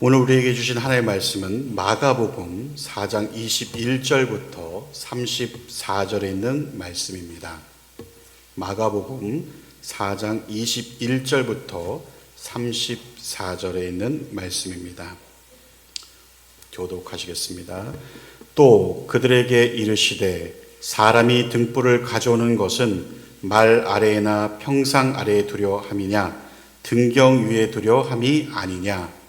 오늘 우리에게 주신 하나님의 말씀은 마가복음 4장 21절부터 34절에 있는 말씀입니다. 마가복음 4장 21절부터 34절에 있는 말씀입니다. 교독하시겠습니다. 또 그들에게 이르시되 사람이 등불을 가져오는 것은 말 아래나 평상 아래에 두려 함이냐 등경 위에 두려 함이 아니냐.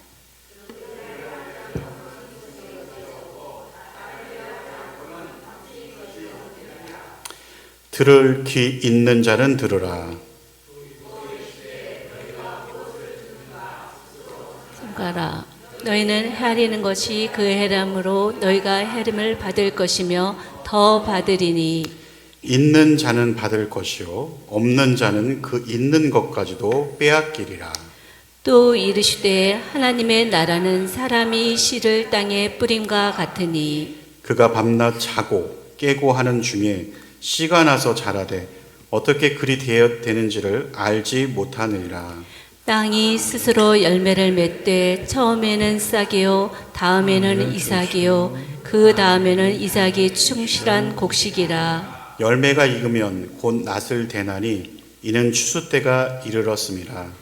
들을 귀 있는 자는 들으라. 가라. 너희는 헤아리는 것이 그 헤람으로 너희가 헤름을 받을 것이며 더 받으리니 있는 자는 받을 것이요 없는 자는 그 있는 것까지도 빼앗기리라. 또 이르시되 하나님의 나라는 사람이 씨를 땅에 뿌림과 같으니 그가 밤낮 자고 깨고 하는 중에 씨가 나서 자라되 어떻게 그리 되는지를 알지 못하느니라. 땅이 스스로 열매를 맺되 처음에는 싹이요 다음에는 이삭이요 그 다음에는 이삭이 충실한 곡식이라. 열매가 익으면 곧 낫을 대나니 이는 추수 때가 이르렀음이라.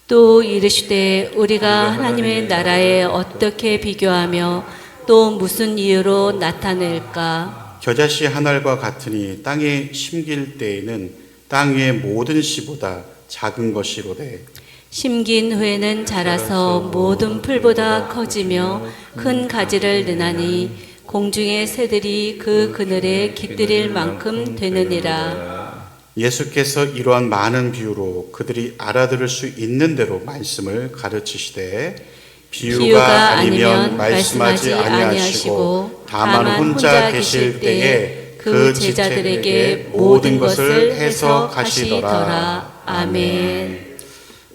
또 이르시되 우리가 하나님의 나라에 어떻게 비교하며 또 무슨 이유로 나타낼까. 겨자씨 한 알과 같으니 땅에 심길 때에는 땅 위의 모든 씨보다 작은 것이로되 심긴 후에는 자라서 모든 풀보다 커지며 큰 가지를 내나니 공중의 새들이 그 그늘에 깃들일 만큼 되느니라. 예수께서 이러한 많은 비유로 그들이 알아들을 수 있는 대로 말씀을 가르치시되 비유가 아니면 말씀하지 아니하시고 다만 혼자 계실 때에 그 제자들에게 모든 것을 해석하시더라. 아멘.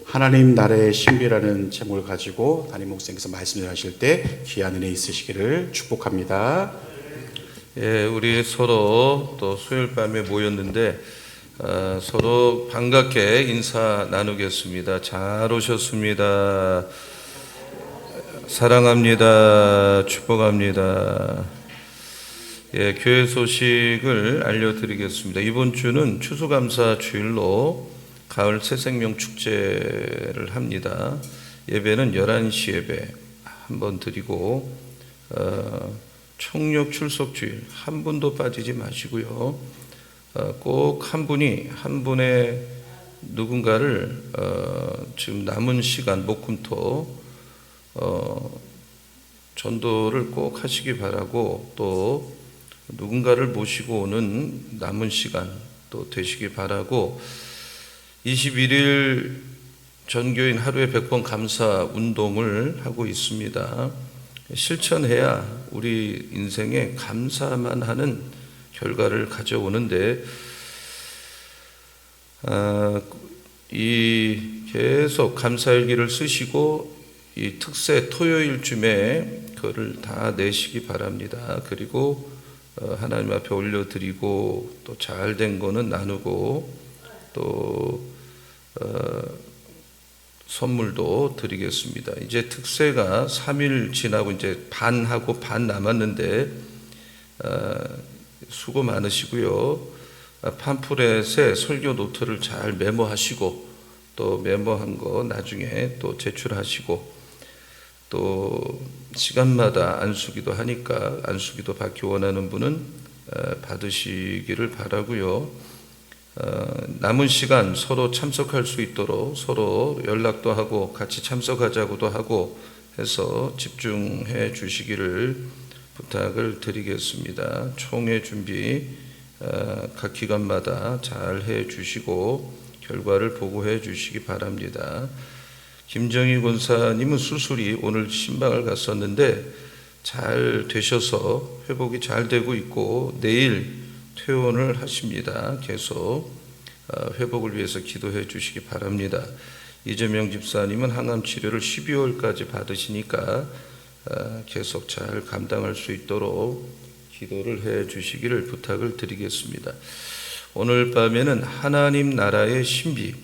하나님 나라의 신비라는 제목을 가지고 담임 목사님께서 말씀을 하실 때 귀한 은혜 있으시기를 축복합니다. 예, 우리 서로 또 수요일 밤에 모였는데 서로 반갑게 인사 나누겠습니다. 잘 오셨습니다. 사랑합니다. 축복합니다. 예, 교회 소식을 알려드리겠습니다. 이번 주는 추수감사 주일로 가을 새생명 축제를 합니다. 예배는 11시 예배 한번 드리고 총력 출석 주일 한 분도 빠지지 마시고요. 꼭 한 분이 한 분의 누군가를 지금 남은 시간 목금토 전도를 꼭 하시기 바라고 또 누군가를 모시고 오는 남은 시간 또 되시기 바라고 21일 전교인 하루에 100번 감사 운동을 하고 있습니다. 실천해야 우리 인생에 감사만 하는 결과를 가져오는데 이 계속 감사일기를 쓰시고 이 특세 토요일쯤에 그거를 다 내시기 바랍니다. 그리고 하나님 앞에 올려드리고 또 잘된 거는 나누고 또 선물도 드리겠습니다. 이제 특세가 3일 지나고 이제 반하고 반 남았는데 수고 많으시고요. 팜플렛에 설교 노트를 잘 메모하시고 또 메모한 거 나중에 또 제출하시고 또 시간마다 안수기도 하니까 안수기도 받기 원하는 분은 받으시기를 바라고요. 남은 시간 서로 참석할 수 있도록 서로 연락도 하고 같이 참석하자고도 하고 해서 집중해 주시기를 부탁을 드리겠습니다. 총회 준비 각 기관마다 잘 해 주시고 결과를 보고해 주시기 바랍니다. 김정희 권사님은 수술이 오늘 신방을 갔었는데 잘 되셔서 회복이 잘 되고 있고 내일 퇴원을 하십니다. 계속 회복을 위해서 기도해 주시기 바랍니다. 이재명 집사님은 항암 치료를 12월까지 받으시니까 계속 잘 감당할 수 있도록 기도를 해 주시기를 부탁을 드리겠습니다. 오늘 밤에는 하나님 나라의 신비,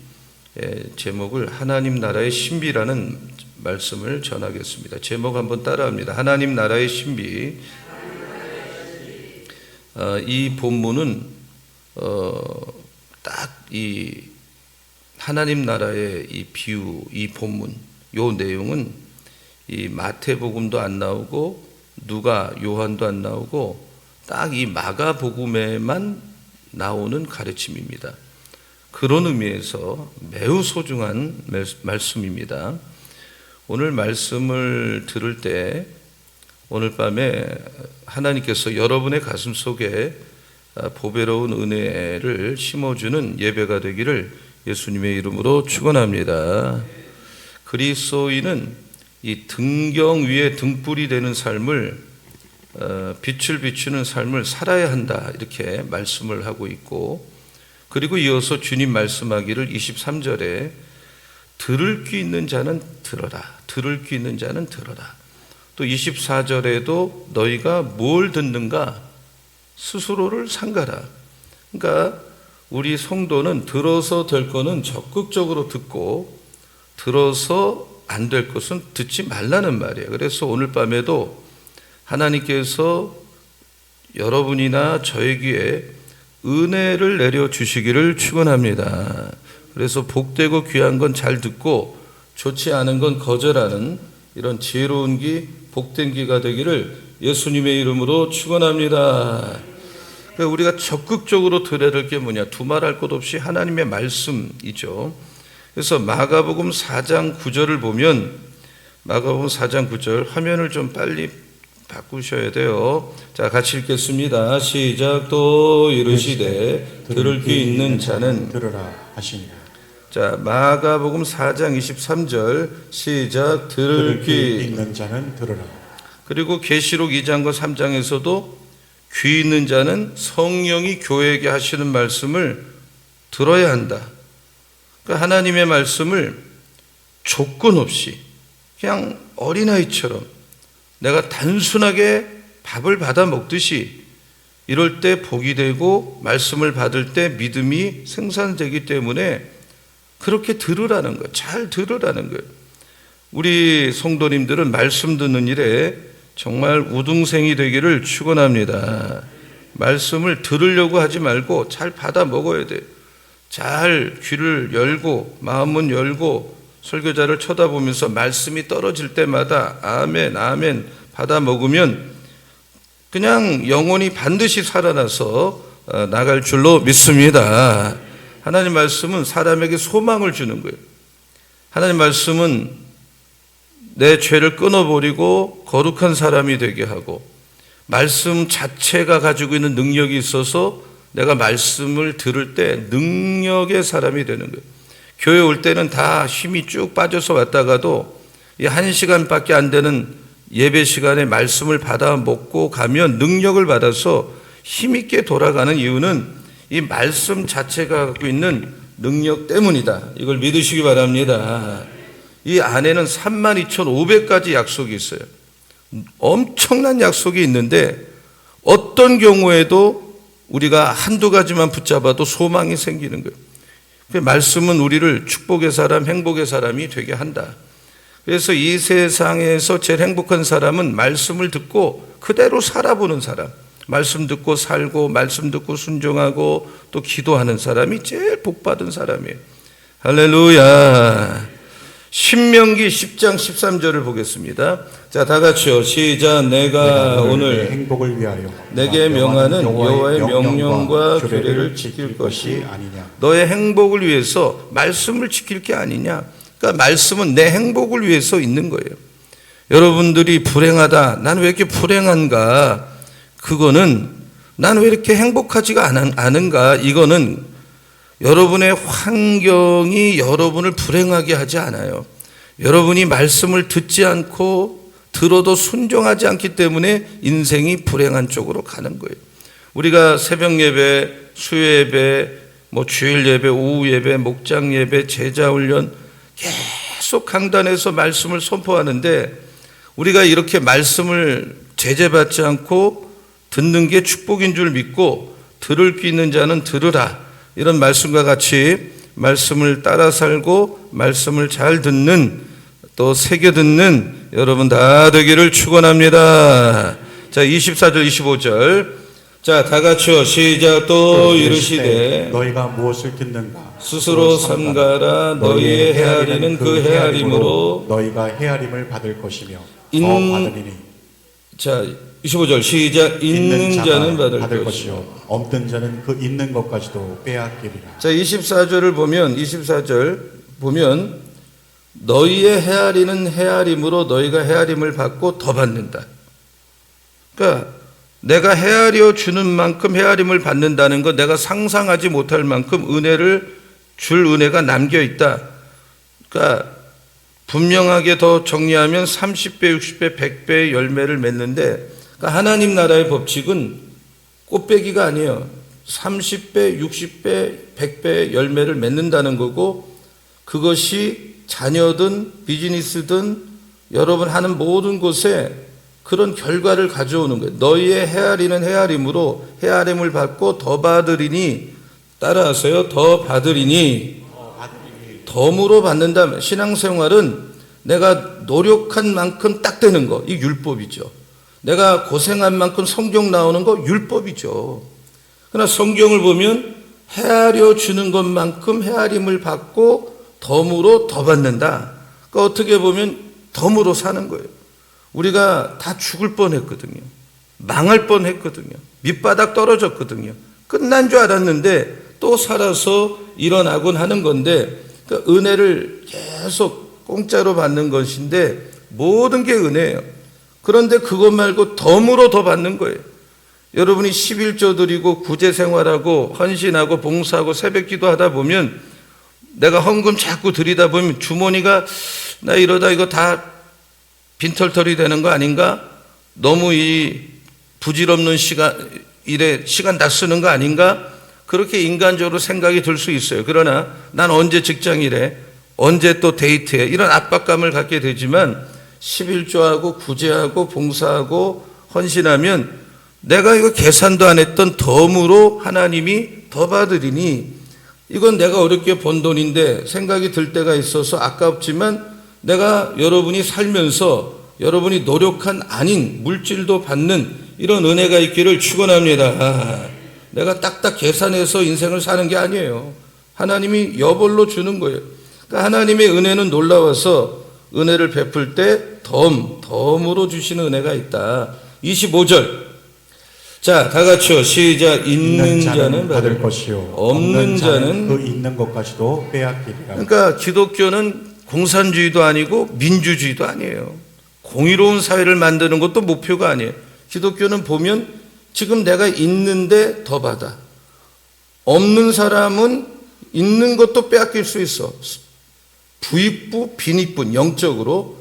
제목을 하나님 나라의 신비라는 말씀을 전하겠습니다. 제목 한번 따라합니다. 하나님 나라의 신비. 이 본문은 딱 이 하나님 나라의 이 비유, 이 본문, 요 내용은 이 마태복음도 안 나오고 누가, 요한도 안 나오고 딱 이 마가복음에만 나오는 가르침입니다. 그런 의미에서 매우 소중한 말씀입니다. 오늘 말씀을 들을 때 오늘 밤에 하나님께서 여러분의 가슴 속에 보배로운 은혜를 심어주는 예배가 되기를 예수님의 이름으로 축원합니다. 그리스도인은 이 등경 위에 등불이 되는 삶을, 빛을 비추는 삶을 살아야 한다, 이렇게 말씀을 하고 있고, 그리고 이어서 주님 말씀하기를 23절에 들을 귀 있는 자는 들어라, 들을 귀 있는 자는 들어라. 또 24절에도 너희가 뭘 듣는가 스스로를 삼가라. 그러니까 우리 성도는 들어서 될 거는 적극적으로 듣고, 들어서 안 될 것은 듣지 말라는 말이에요. 그래서 오늘 밤에도 하나님께서 여러분이나 저에게 은혜를 내려주시기를 축원합니다. 그래서 복되고 귀한 건 잘 듣고 좋지 않은 건 거절하는 이런 지혜로운 귀, 복된 귀가 되기를 예수님의 이름으로 축원합니다. 그러니까 우리가 적극적으로 들어야 될 게 뭐냐? 두말할 것 없이 하나님의 말씀이죠. 그래서 마가복음 4장 9절을 보면, 마가복음 4장 9절 화면을 좀 빨리 바꾸셔야 돼요. 자, 같이 읽겠습니다. 시작. 또 이르시되 들을 귀 있는 자는 들으라 하시니라. 자, 마가복음 4장 23절 시작. 들을 귀 있는 자는 들으라. 그리고 계시록 2장과 3장에서도 귀 있는 자는 성령이 교회에게 하시는 말씀을 들어야 한다. 그러니까 하나님의 말씀을 조건 없이 그냥 어린아이처럼 내가 단순하게 밥을 받아 먹듯이 이럴 때 복이 되고 말씀을 받을 때 믿음이 생산되기 때문에 그렇게 들으라는 거예요. 잘 들으라는 거예요. 우리 성도님들은 말씀 듣는 일에 정말 우등생이 되기를 축원합니다. 말씀을 들으려고 하지 말고 잘 받아 먹어야 돼요. 잘 귀를 열고 마음은 열고 설교자를 쳐다보면서 말씀이 떨어질 때마다 아멘 아멘 받아 먹으면 그냥 영혼이 반드시 살아나서 나갈 줄로 믿습니다. 하나님 말씀은 사람에게 소망을 주는 거예요. 하나님 말씀은 내 죄를 끊어버리고 거룩한 사람이 되게 하고, 말씀 자체가 가지고 있는 능력이 있어서 내가 말씀을 들을 때 능력의 사람이 되는 거예요. 교회 올 때는 다 힘이 쭉 빠져서 왔다가도 이 1시간밖에 안 되는 예배 시간에 말씀을 받아 먹고 가면 능력을 받아서 힘있게 돌아가는 이유는 이 말씀 자체가 갖고 있는 능력 때문이다. 이걸 믿으시기 바랍니다. 이 안에는 32,500가지 약속이 있어요. 엄청난 약속이 있는데 어떤 경우에도 우리가 한두 가지만 붙잡아도 소망이 생기는 거예요. 말씀은 우리를 축복의 사람, 행복의 사람이 되게 한다. 그래서 이 세상에서 제일 행복한 사람은 말씀을 듣고 그대로 살아보는 사람, 말씀 듣고 살고 말씀 듣고 순종하고 또 기도하는 사람이 제일 복받은 사람이에요. 할렐루야. 신명기 10장 13절을 보겠습니다. 자, 다 같이요. 시작. 내가 오늘 행복을 위하여 내게 명하는 여호와의 명령과 규례를 지킬 것이 아니냐. 너의 행복을 위해서 말씀을 지킬 게 아니냐. 그러니까 말씀은 내 행복을 위해서 있는 거예요. 여러분들이 불행하다, 난 왜 이렇게 불행한가, 그거는 난 왜 이렇게 행복하지가 않은가, 이거는 여러분의 환경이 여러분을 불행하게 하지 않아요. 여러분이 말씀을 듣지 않고 들어도 순종하지 않기 때문에 인생이 불행한 쪽으로 가는 거예요. 우리가 새벽 예배, 수요 예배, 주일 예배, 오후 예배, 목장 예배, 제자 훈련 계속 강단에서 말씀을 선포하는데, 우리가 이렇게 말씀을 제재받지 않고 듣는 게 축복인 줄 믿고 들을 귀 있는 자는 들으라, 이런 말씀과 같이 말씀을 따라 살고 말씀을 잘 듣는 또 새겨 듣는 여러분 다 되기를 축원합니다. 자, 24절 25절. 자, 다 같이요. 시작. 또 이르시되 너희가 무엇을 듣는가 스스로 삼가라. 너희의 헤아리는 그 헤아림으로 너희가 헤아림을 받을 것이며 인- 더 받으리니. 자, 25절 시작. 있는 자는 받을 것이요. 것이요 없는 자는 그 있는 것까지도 빼앗기리라. 자, 24절을 보면 24절 보면 너희의 헤아리는 헤아림으로 너희가 헤아림을 받고 더 받는다. 그러니까 내가 헤아려 주는 만큼 헤아림을 받는다는 것, 내가 상상하지 못할 만큼 은혜를 줄 은혜가 남겨 있다. 그러니까 분명하게 더 정리하면 30배, 60배, 100배의 열매를 맺는데, 그러니까 하나님 나라의 법칙은 꽃배기가 아니에요. 30배, 60배, 100배의 열매를 맺는다는 거고, 그것이 자녀든 비즈니스든 여러분 하는 모든 곳에 그런 결과를 가져오는 거예요. 너희의 헤아리는 헤아림으로 헤아림을 받고 더 받으리니, 따라하세요. 더 받으리니. 덤으로 받는다면 신앙생활은 내가 노력한 만큼 딱 되는 거, 이 율법이죠. 내가 고생한 만큼 성경 나오는 거 율법이죠. 그러나 성경을 보면 헤아려 주는 것만큼 헤아림을 받고 덤으로 더 받는다. 그러니까 어떻게 보면 덤으로 사는 거예요. 우리가 다 죽을 뻔했거든요. 망할 뻔했거든요. 밑바닥 떨어졌거든요. 끝난 줄 알았는데 또 살아서 일어나곤 하는 건데, 그러니까 은혜를 계속 공짜로 받는 것인데 모든 게 은혜예요. 그런데 그것 말고 덤으로 더 받는 거예요. 여러분이 11조 드리고 구제 생활하고 헌신하고 봉사하고 새벽기도 하다 보면, 내가 헌금 자꾸 드리다 보면 주머니가 나 이러다 이거 다 빈털털이 되는 거 아닌가? 너무 이 부질없는 일에 시간 다 쓰는 거 아닌가? 그렇게 인간적으로 생각이 들 수 있어요. 그러나 난 언제 직장일에, 언제 또 데이트에, 이런 압박감을 갖게 되지만 11조하고 구제하고 봉사하고 헌신하면 내가 이거 계산도 안 했던 덤으로 하나님이 더 받으리니, 이건 내가 어렵게 번 돈인데 생각이 들 때가 있어서 아깝지만 내가 여러분이 살면서 여러분이 노력한 아닌 물질도 받는 이런 은혜가 있기를 축원합니다. 내가 딱딱 계산해서 인생을 사는 게 아니에요. 하나님이 여벌로 주는 거예요. 그러니까 하나님의 은혜는 놀라워서 은혜를 베풀 때 덤으로 주시는 은혜가 있다. 25절. 자, 다 같이요. 시작. 있는 자는 받을 것이요 없는 자는 그 있는 것까지도 빼앗기리라. 그러니까 기독교는 공산주의도 아니고 민주주의도 아니에요. 공의로운 사회를 만드는 것도 목표가 아니에요. 기독교는 보면 지금 내가 있는데 더 받아. 없는 사람은 있는 것도 빼앗길 수 있어. 부익부, 빈익분, 영적으로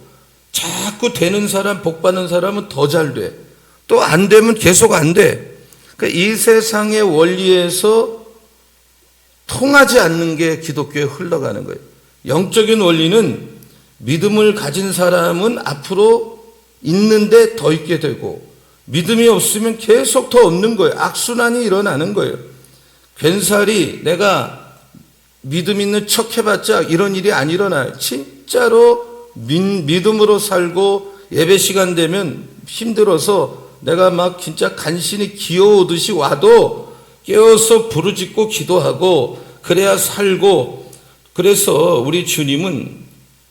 자꾸 되는 사람, 복 받는 사람은 더 잘 돼. 또 안 되면 계속 안 돼. 그러니까 이 세상의 원리에서 통하지 않는 게 기독교에 흘러가는 거예요. 영적인 원리는 믿음을 가진 사람은 앞으로 있는데 더 있게 되고, 믿음이 없으면 계속 더 없는 거예요. 악순환이 일어나는 거예요. 괜사리 내가 믿음 있는 척 해봤자 이런 일이 안 일어나요. 진짜로 믿음으로 살고 예배 시간 되면 힘들어서 내가 막 진짜 간신히 기어오듯이 와도 깨어서 부르짖고 기도하고 그래야 살고. 그래서 우리 주님은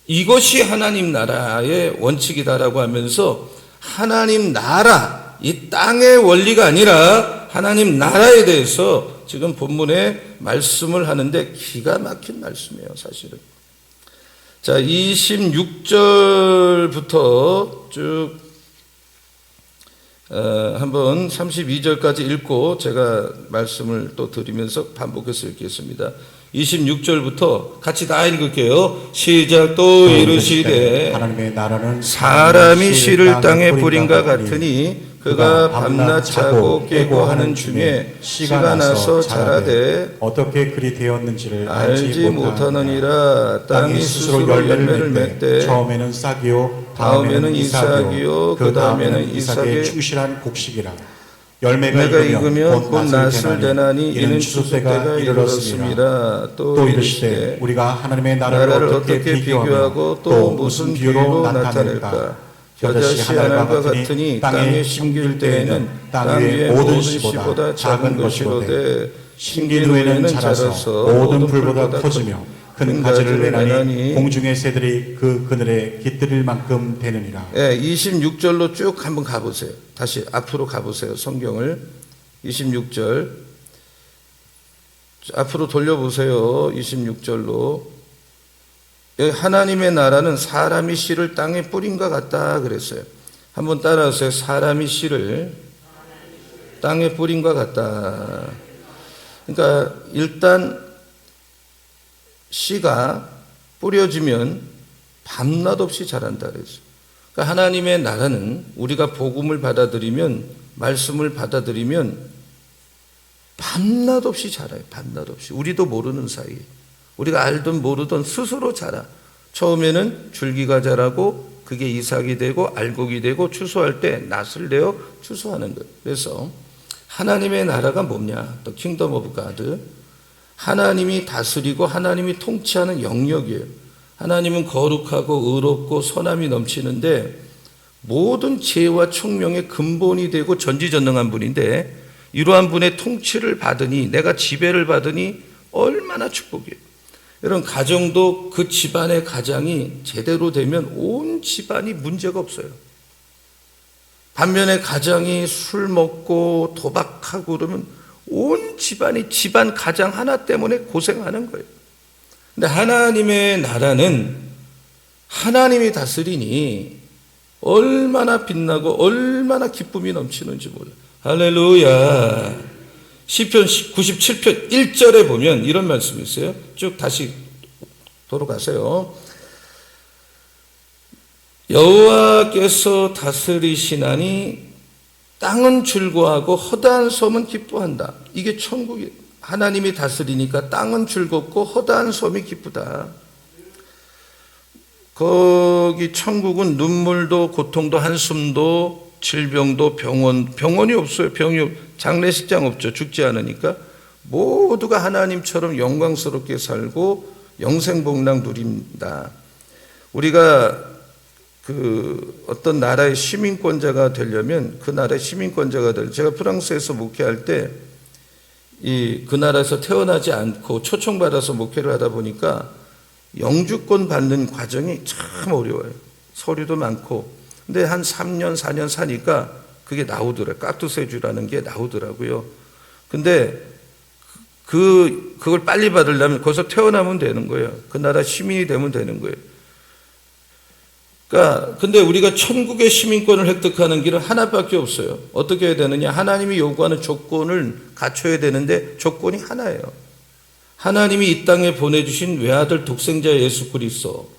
이것이 하나님 나라의 원칙이다라고 하면서 하나님 나라, 이 땅의 원리가 아니라 하나님 나라에 대해서 지금 본문에 말씀을 하는데 기가 막힌 말씀이에요, 사실은. 자, 26절부터 쭉 한번 32절까지 읽고 제가 말씀을 또 드리면서 반복해서 읽겠습니다. 26절부터 같이 다 읽을게요. 시작. 또 이르시되 하나님의 나라는 사람이 씨를 땅에 뿌린과 같으니 그가 밤낮 자고 깨고 하는 중에 씨가 나서 자라되 어떻게 그리 되었는지를 알지 못하느니라. 땅이 스스로 열매를 맺되 처음에는 싹이요 다음에는 이삭이요 그 다음에는 이삭의 충실한 곡식이라. 열매가 익으면 곧 낫을 대나니 이는 추수 때가 이르렀습니다. 또 이르시되 우리가 하나님의 나라를 어떻게 비교하고 또 무슨 비유로 나타낼까? 겨자씨 하나가 같으니 땅에 심길 때에는 땅 위의 모든 씨보다 작은 것이로되 심긴 후에는 자라서 모든 풀보다 커지며 큰 가지를 내나니 공중의 새들이 그 그늘에 깃들일 만큼 되느니라. 26절로 쭉 한번 가보세요. 다시 앞으로 가보세요. 성경을 26절 앞으로 돌려보세요. 26절로 하나님의 나라는 사람이 씨를 땅에 뿌린과 같다 그랬어요. 한번 따라하세요. 사람이 씨를 땅에 뿌린과 같다. 그러니까 일단 씨가 뿌려지면 밤낮 없이 자란다 그랬어요. 그러니까 하나님의 나라는 우리가 복음을 받아들이면, 말씀을 받아들이면 밤낮 없이 자라요. 밤낮 없이. 우리도 모르는 사이에. 우리가 알든 모르든 스스로 자라. 처음에는 줄기가 자라고 그게 이삭이 되고 알곡이 되고 추수할 때 낫을 내어 추수하는 거예요. 그래서 하나님의 나라가 뭐냐? The Kingdom of God. 하나님이 다스리고 하나님이 통치하는 영역이에요. 하나님은 거룩하고 의롭고 선함이 넘치는데 모든 지혜와 총명의 근본이 되고 전지전능한 분인데 이러한 분의 통치를 받으니, 내가 지배를 받으니 얼마나 축복이에요. 여러분, 가정도 그 집안의 가장이 제대로 되면 온 집안이 문제가 없어요. 반면에 가장이 술 먹고 도박하고 그러면 온 집안이 집안 가장 하나 때문에 고생하는 거예요. 근데 하나님의 나라는 하나님이 다스리니 얼마나 빛나고 얼마나 기쁨이 넘치는지 몰라요. 할렐루야. 시편 97편 1절에 보면 이런 말씀이 있어요. 쭉 다시 돌아가세요. 여호와께서 다스리시나니 땅은 즐거워하고 허다한 섬은 기뻐한다. 이게 천국이에요. 하나님이 다스리니까 땅은 즐겁고 허다한 섬이 기쁘다. 거기 천국은 눈물도 고통도 한숨도 질병도 병원이 없어요. 장례식장 없죠. 죽지 않으니까 모두가 하나님처럼 영광스럽게 살고 영생복락 누린다. 우리가 어떤 나라의 시민권자가 되려면 그 나라의 시민권자가 제가 프랑스에서 목회할 때 그 나라에서 태어나지 않고 초청받아서 목회를 하다 보니까 영주권 받는 과정이 참 어려워요. 서류도 많고. 근데 한 3년, 4년 사니까 그게 나오더라고요. 까투세주라는 게 나오더라고요. 근데 그걸 빨리 받으려면 거기서 태어나면 되는 거예요. 그 나라 시민이 되면 되는 거예요. 그러니까 근데 우리가 천국의 시민권을 획득하는 길은 하나밖에 없어요. 어떻게 해야 되느냐? 하나님이 요구하는 조건을 갖춰야 되는데 조건이 하나예요. 하나님이 이 땅에 보내주신 외아들 독생자 예수 그리스도,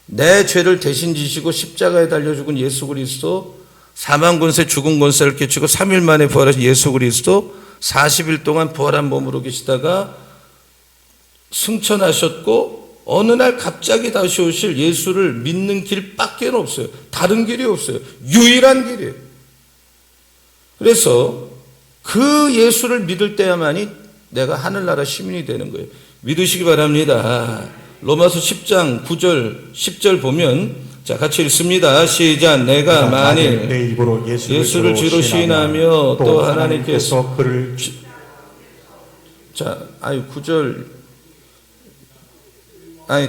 내 죄를 대신 지시고 십자가에 달려 죽은 예수 그리스도, 사망 권세 죽은 권세를 깨치고 3일 만에 부활하신 예수 그리스도, 40일 동안 부활한 몸으로 계시다가 승천하셨고 어느 날 갑자기 다시 오실 예수를 믿는 길밖에 없어요. 다른 길이 없어요. 유일한 길이에요. 그래서 그 예수를 믿을 때야만이 내가 하늘나라 시민이 되는 거예요. 믿으시기 바랍니다. 로마서 10장 9절 10절 보면 자 같이 읽습니다. 시작. 내가 만일 내 입으로 예수를 주로 시인하며 또 하나님께서 그를 9절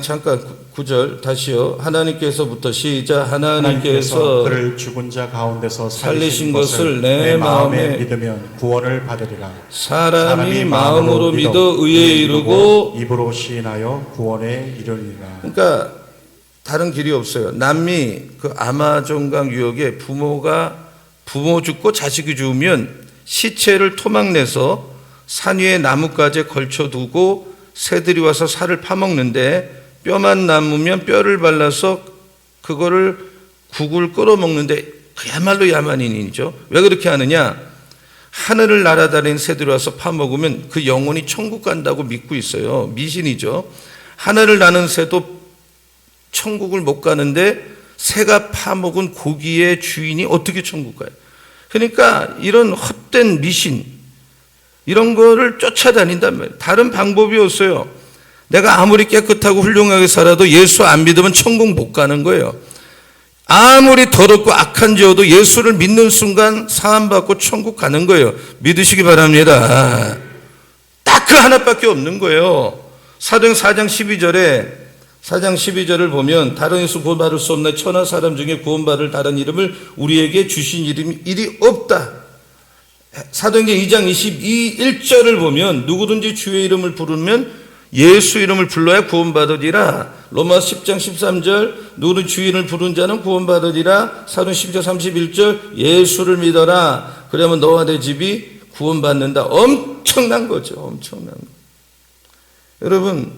잠깐 9절 다시요. 하나님께서부터 시작. 하나님께서 그를 죽은 자 가운데서 살리신 것을 내 마음에 믿으면 구원을 받으리라. 사람이 마음으로 믿어 의에 이르고 입으로 시인하여 구원에 이르리라. 그러니까 다른 길이 없어요. 남미 그 아마존강 유역에 부모 죽고 자식이 죽으면 시체를 토막내서 산 위에 나뭇가지에 걸쳐두고 새들이 와서 살을 파먹는데 뼈만 남으면 뼈를 발라서 그거를 국을 끓여 먹는데 그야말로 야만인 일이죠. 왜 그렇게 하느냐? 하늘을 날아다니는 새들이 와서 파먹으면 그 영혼이 천국 간다고 믿고 있어요. 미신이죠. 하늘을 나는 새도 천국을 못 가는데 새가 파먹은 고기의 주인이 어떻게 천국 가요? 그러니까 이런 헛된 미신, 이런 거를 쫓아다닌단 말이에요. 다른 방법이 없어요. 내가 아무리 깨끗하고 훌륭하게 살아도 예수 안 믿으면 천국 못 가는 거예요. 아무리 더럽고 악한 죄도 예수를 믿는 순간 사함받고 천국 가는 거예요. 믿으시기 바랍니다. 딱 그 하나밖에 없는 거예요. 사도행 4장 12절을 보면 다른 예수 구원받을 수 없나 천하 사람 중에 구원받을 다른 이름을 우리에게 주신 이름이 일이 없다. 사도행전 2장 1절을 보면 누구든지 주의 이름을 부르면 예수 이름을 불러야 구원받으리라. 로마 10장 13절 누구든 주의 이름을 부른 자는 구원받으리라. 사도행전 10장 31절 예수를 믿어라. 그러면 너와 내 집이 구원받는다. 엄청난 거죠. 엄청난 거. 여러분,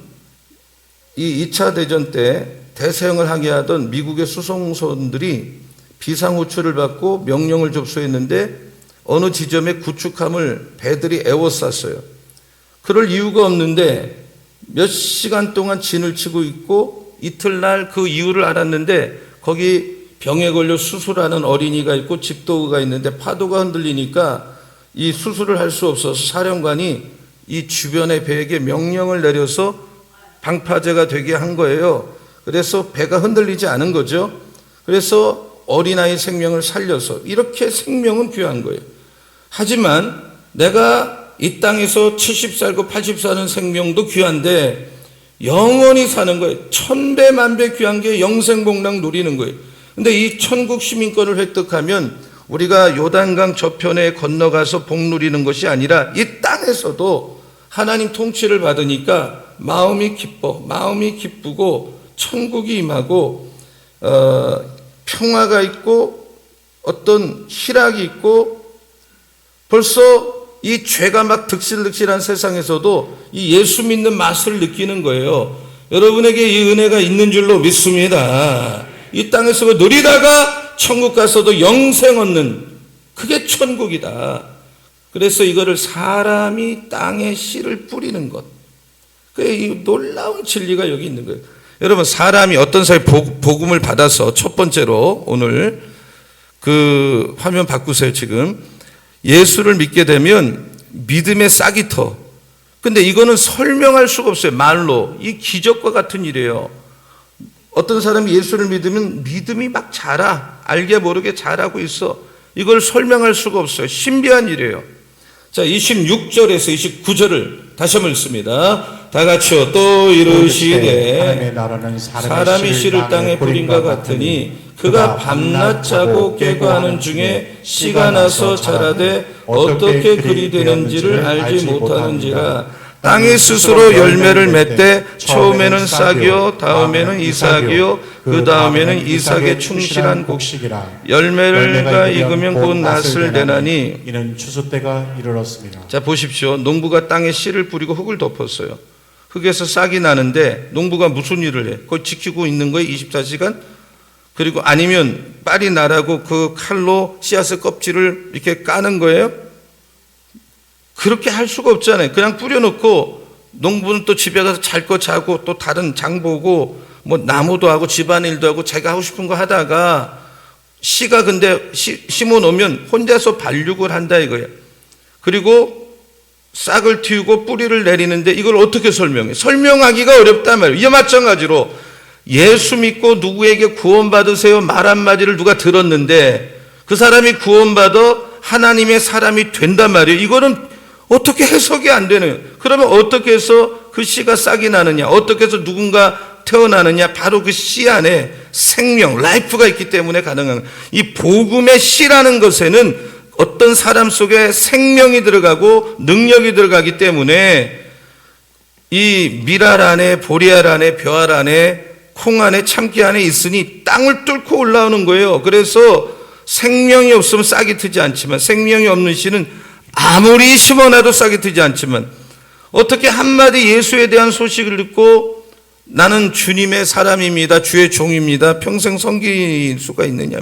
이 2차 대전 때 대서양을 하게 하던 미국의 수송선들이 비상호출을 받고 명령을 접수했는데 어느 지점에 구축함을 배들이 에워쌌어요. 그럴 이유가 없는데 몇 시간 동안 진을 치고 있고 이틀날 그 이유를 알았는데 거기 병에 걸려 수술하는 어린이가 있고 집도가 있는데 파도가 흔들리니까 이 수술을 할 수 없어서 사령관이 이 주변의 배에게 명령을 내려서 방파제가 되게 한 거예요. 그래서 배가 흔들리지 않은 거죠. 그래서 어린아이 생명을 살려서, 이렇게 생명은 귀한 거예요. 하지만 내가 이 땅에서 70살고 80사는 생명도 귀한데 영원히 사는 거예요. 1000배 만배 귀한 게 영생복락 누리는 거예요. 근데 이 천국 시민권을 획득하면 우리가 요단강 저편에 건너가서 복 누리는 것이 아니라 이 땅에서도 하나님 통치를 받으니까 마음이 기뻐, 마음이 기쁘고 천국이 임하고 평화가 있고 어떤 희락이 있고, 벌써 이 죄가 막 득실득실한 세상에서도 이 예수 믿는 맛을 느끼는 거예요. 여러분에게 이 은혜가 있는 줄로 믿습니다. 이 땅에서 누리다가 천국 가서도 영생 얻는, 그게 천국이다. 그래서 이거를 사람이 땅에 씨를 뿌리는 것, 이 놀라운 진리가 여기 있는 거예요. 여러분, 사람이 어떤 사람이 복음을 받아서, 첫 번째로 오늘 그 화면 바꾸세요. 지금 예수를 믿게 되면 믿음의 싹이 터. 근데 이거는 설명할 수가 없어요. 말로. 이 기적과 같은 일이에요. 어떤 사람이 예수를 믿으면 믿음이 막 자라, 알게 모르게 자라고 있어. 이걸 설명할 수가 없어요. 신비한 일이에요. 자, 26절에서 29절을 다시 한번 읽습니다. 다 같이요. 또 이르시되 사람이 씨를 땅에 뿌린과 같으니 그가 밤낮 자고 깨고 하는 중에 씨가 나서 자라되 어떻게 그리 되는지를 알지 못하는지라. 땅이 스스로 열매를 맺되 처음에는 싹이요 다음에는 이삭이요 그 다음에는 이삭의 충실한 곡식이라. 열매가 익으면 곧 낫을 내나니 이는 추수 때가 이르렀습니다. 자, 보십시오. 농부가 땅에 씨를 뿌리고 흙을 덮었어요. 흙에서 싹이 나는데 농부가 무슨 일을 해? 그걸 지키고 있는 거예요. 24시간. 그리고 아니면 빨리 나라고 그 칼로 씨앗의 껍질을 이렇게 까는 거예요. 그렇게 할 수가 없잖아요. 그냥 뿌려놓고 농부는 또 집에 가서 잘 거 자고 또 다른 장 보고 뭐 나무도 하고 집안일도 하고 자기가 하고 싶은 거 하다가 씨가 근데 심어 놓으면 혼자서 발육을 한다 이거예요. 그리고 싹을 틔우고 뿌리를 내리는데 이걸 어떻게 설명해? 설명하기가 어렵단 말이에요. 이와 마찬가지로 예수 믿고 누구에게 구원받으세요 말 한마디를 누가 들었는데 그 사람이 구원받아 하나님의 사람이 된단 말이에요. 이거는 어떻게 해석이 안 되는. 그러면 어떻게 해서 그 씨가 싹이 나느냐, 어떻게 해서 누군가 태어나느냐, 바로 그 씨 안에 생명, 라이프가 있기 때문에 가능한. 이 복음의 씨라는 것에는 어떤 사람 속에 생명이 들어가고 능력이 들어가기 때문에 이 밀알 안에 보리알 안에 벼알 안에 콩 안에 참깨 안에 있으니 땅을 뚫고 올라오는 거예요. 그래서 생명이 없으면 싹이 트지 않지만, 생명이 없는 씨는 아무리 심어놔도 싹이 트지 않지만, 어떻게 한마디 예수에 대한 소식을 듣고 나는 주님의 사람입니다, 주의 종입니다, 평생 섬길 수가 있느냐.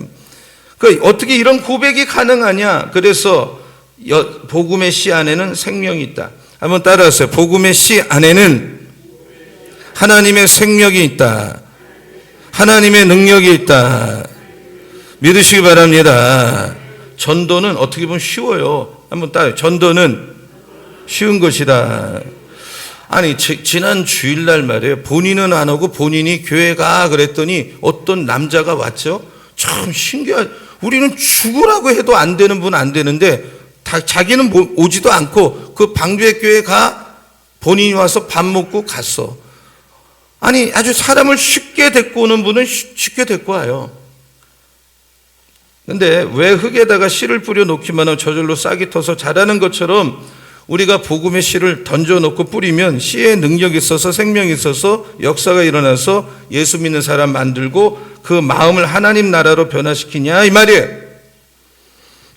어떻게 이런 고백이 가능하냐. 그래서 복음의 씨 안에는 생명이 있다. 한번 따라하세요. 복음의 씨 안에는 하나님의 생명이 있다. 하나님의 능력이 있다. 믿으시기 바랍니다. 전도는 어떻게 보면 쉬워요. 한번 따요. 전도는 쉬운 것이다. 아니 지난 주일날 말이에요. 본인은 안 오고 본인이 교회 가 그랬더니 어떤 남자가 왔죠. 참 신기하죠. 우리는 죽으라고 해도 안 되는 분 안 되는데 자기는 오지도 않고 그 방주회 교회 가 본인이 와서 밥 먹고 갔어. 아니 아주 사람을 쉽게 데리고 오는 분은 쉽게 데리고 와요. 근데 왜 흙에다가 씨를 뿌려 놓기만 하면 저절로 싹이 터서 자라는 것처럼 우리가 복음의 씨를 던져놓고 뿌리면 씨의 능력이 있어서 생명이 있어서 역사가 일어나서 예수 믿는 사람 만들고 그 마음을 하나님 나라로 변화시키냐 이 말이에요.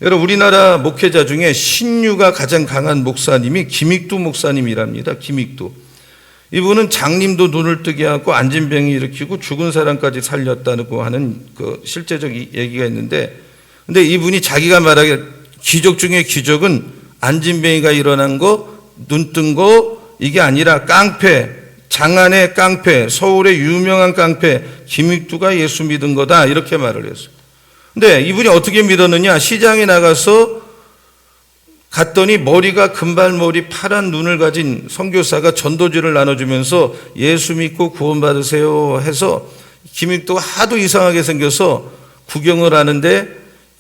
여러분 우리나라 목회자 중에 신유가 가장 강한 목사님이 김익두 목사님이랍니다. 김익두. 이분은 장님도 눈을 뜨게 하고 안진병이 일으키고 죽은 사람까지 살렸다고 하는 그 실제적 얘기가 있는데, 근데 이분이 자기가 말하기에 기적 중에 기적은 안진병이가 일어난 거, 눈 뜬 거 이게 아니라 깡패, 장안의 깡패, 서울의 유명한 깡패 김익두가 예수 믿은 거다 이렇게 말을 했어요. 근데 이분이 어떻게 믿었느냐? 시장에 나가서 갔더니 머리가 금발머리 파란 눈을 가진 선교사가 전도지를 나눠주면서 예수 믿고 구원받으세요 해서 김익두가 하도 이상하게 생겨서 구경을 하는데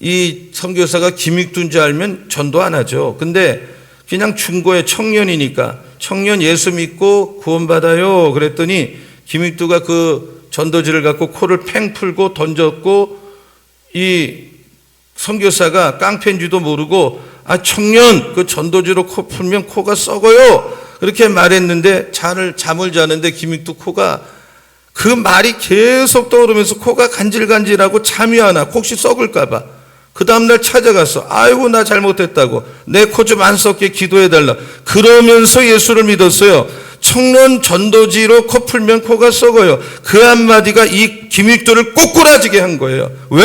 이 선교사가 김익두인 줄 알면 전도 안 하죠. 근데 그냥 중고의 청년이니까 청년 예수 믿고 구원받아요 그랬더니 김익두가 그 전도지를 갖고 코를 팽 풀고 던졌고 이 선교사가 깡패인 줄도 모르고 청년 그 전도지로 코 풀면 코가 썩어요 그렇게 말했는데 잠을 자는데 김익두 코가 그 말이 계속 떠오르면서 코가 간질간질하고 잠이 안 와. 혹시 썩을까 봐. 그 다음날 찾아가서 아이고 나 잘못했다고 내 코 좀 안 썩게 기도해달라 그러면서 예수를 믿었어요. 청년 전도지로 코 풀면 코가 썩어요. 그 한마디가 이 김익두를 꼬꾸라지게 한 거예요. 왜?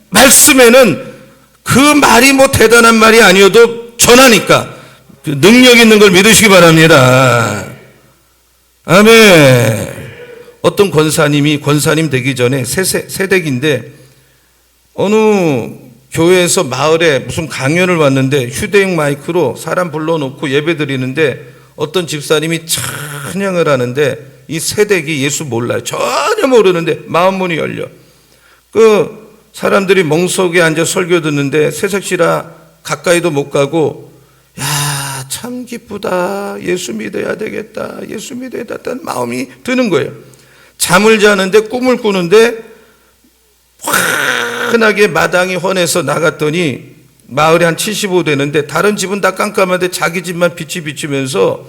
말씀에는 그 말이 뭐 대단한 말이 아니어도 전하니까 그 능력 있는 걸 믿으시기 바랍니다. 아멘. 어떤 권사님 되기 전에 새댁인데 어느 교회에서 마을에 무슨 강연을 왔는데 휴대용 마이크로 사람 불러놓고 예배 드리는데 어떤 집사님이 찬양을 하는데 이 새댁이 예수 몰라요. 전혀 모르는데 마음문이 열려. 그 사람들이 멍석에 앉아 설교 듣는데 새색시라 가까이도 못 가고 야, 참 기쁘다. 예수 믿어야 되겠다. 예수 믿어야 되겠다는 마음이 드는 거예요. 잠을 자는데 꿈을 꾸는데 환하게 마당이 헌해서 나갔더니 마을이 한 75 되는데 다른 집은 다 깜깜한데 자기 집만 빛이 비치면서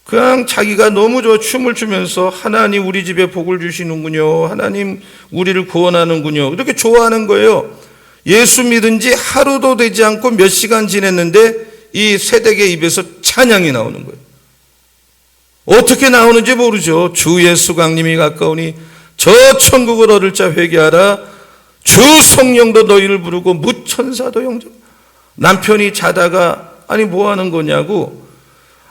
그냥 자기가 너무 좋아 춤을 추면서 하나님 우리 집에 복을 주시는군요. 하나님 우리를 구원하는군요. 이렇게 좋아하는 거예요. 예수 믿은 지 하루도 되지 않고 몇 시간 지냈는데 이 새댁의 입에서 찬양이 나오는 거예요. 어떻게 나오는지 모르죠. 주 예수 강림이 가까우니 저 천국을 얻을 자 회개하라. 주 성령도 너희를 부르고 무천사도 영접. 남편이 자다가 아니 뭐 하는 거냐고.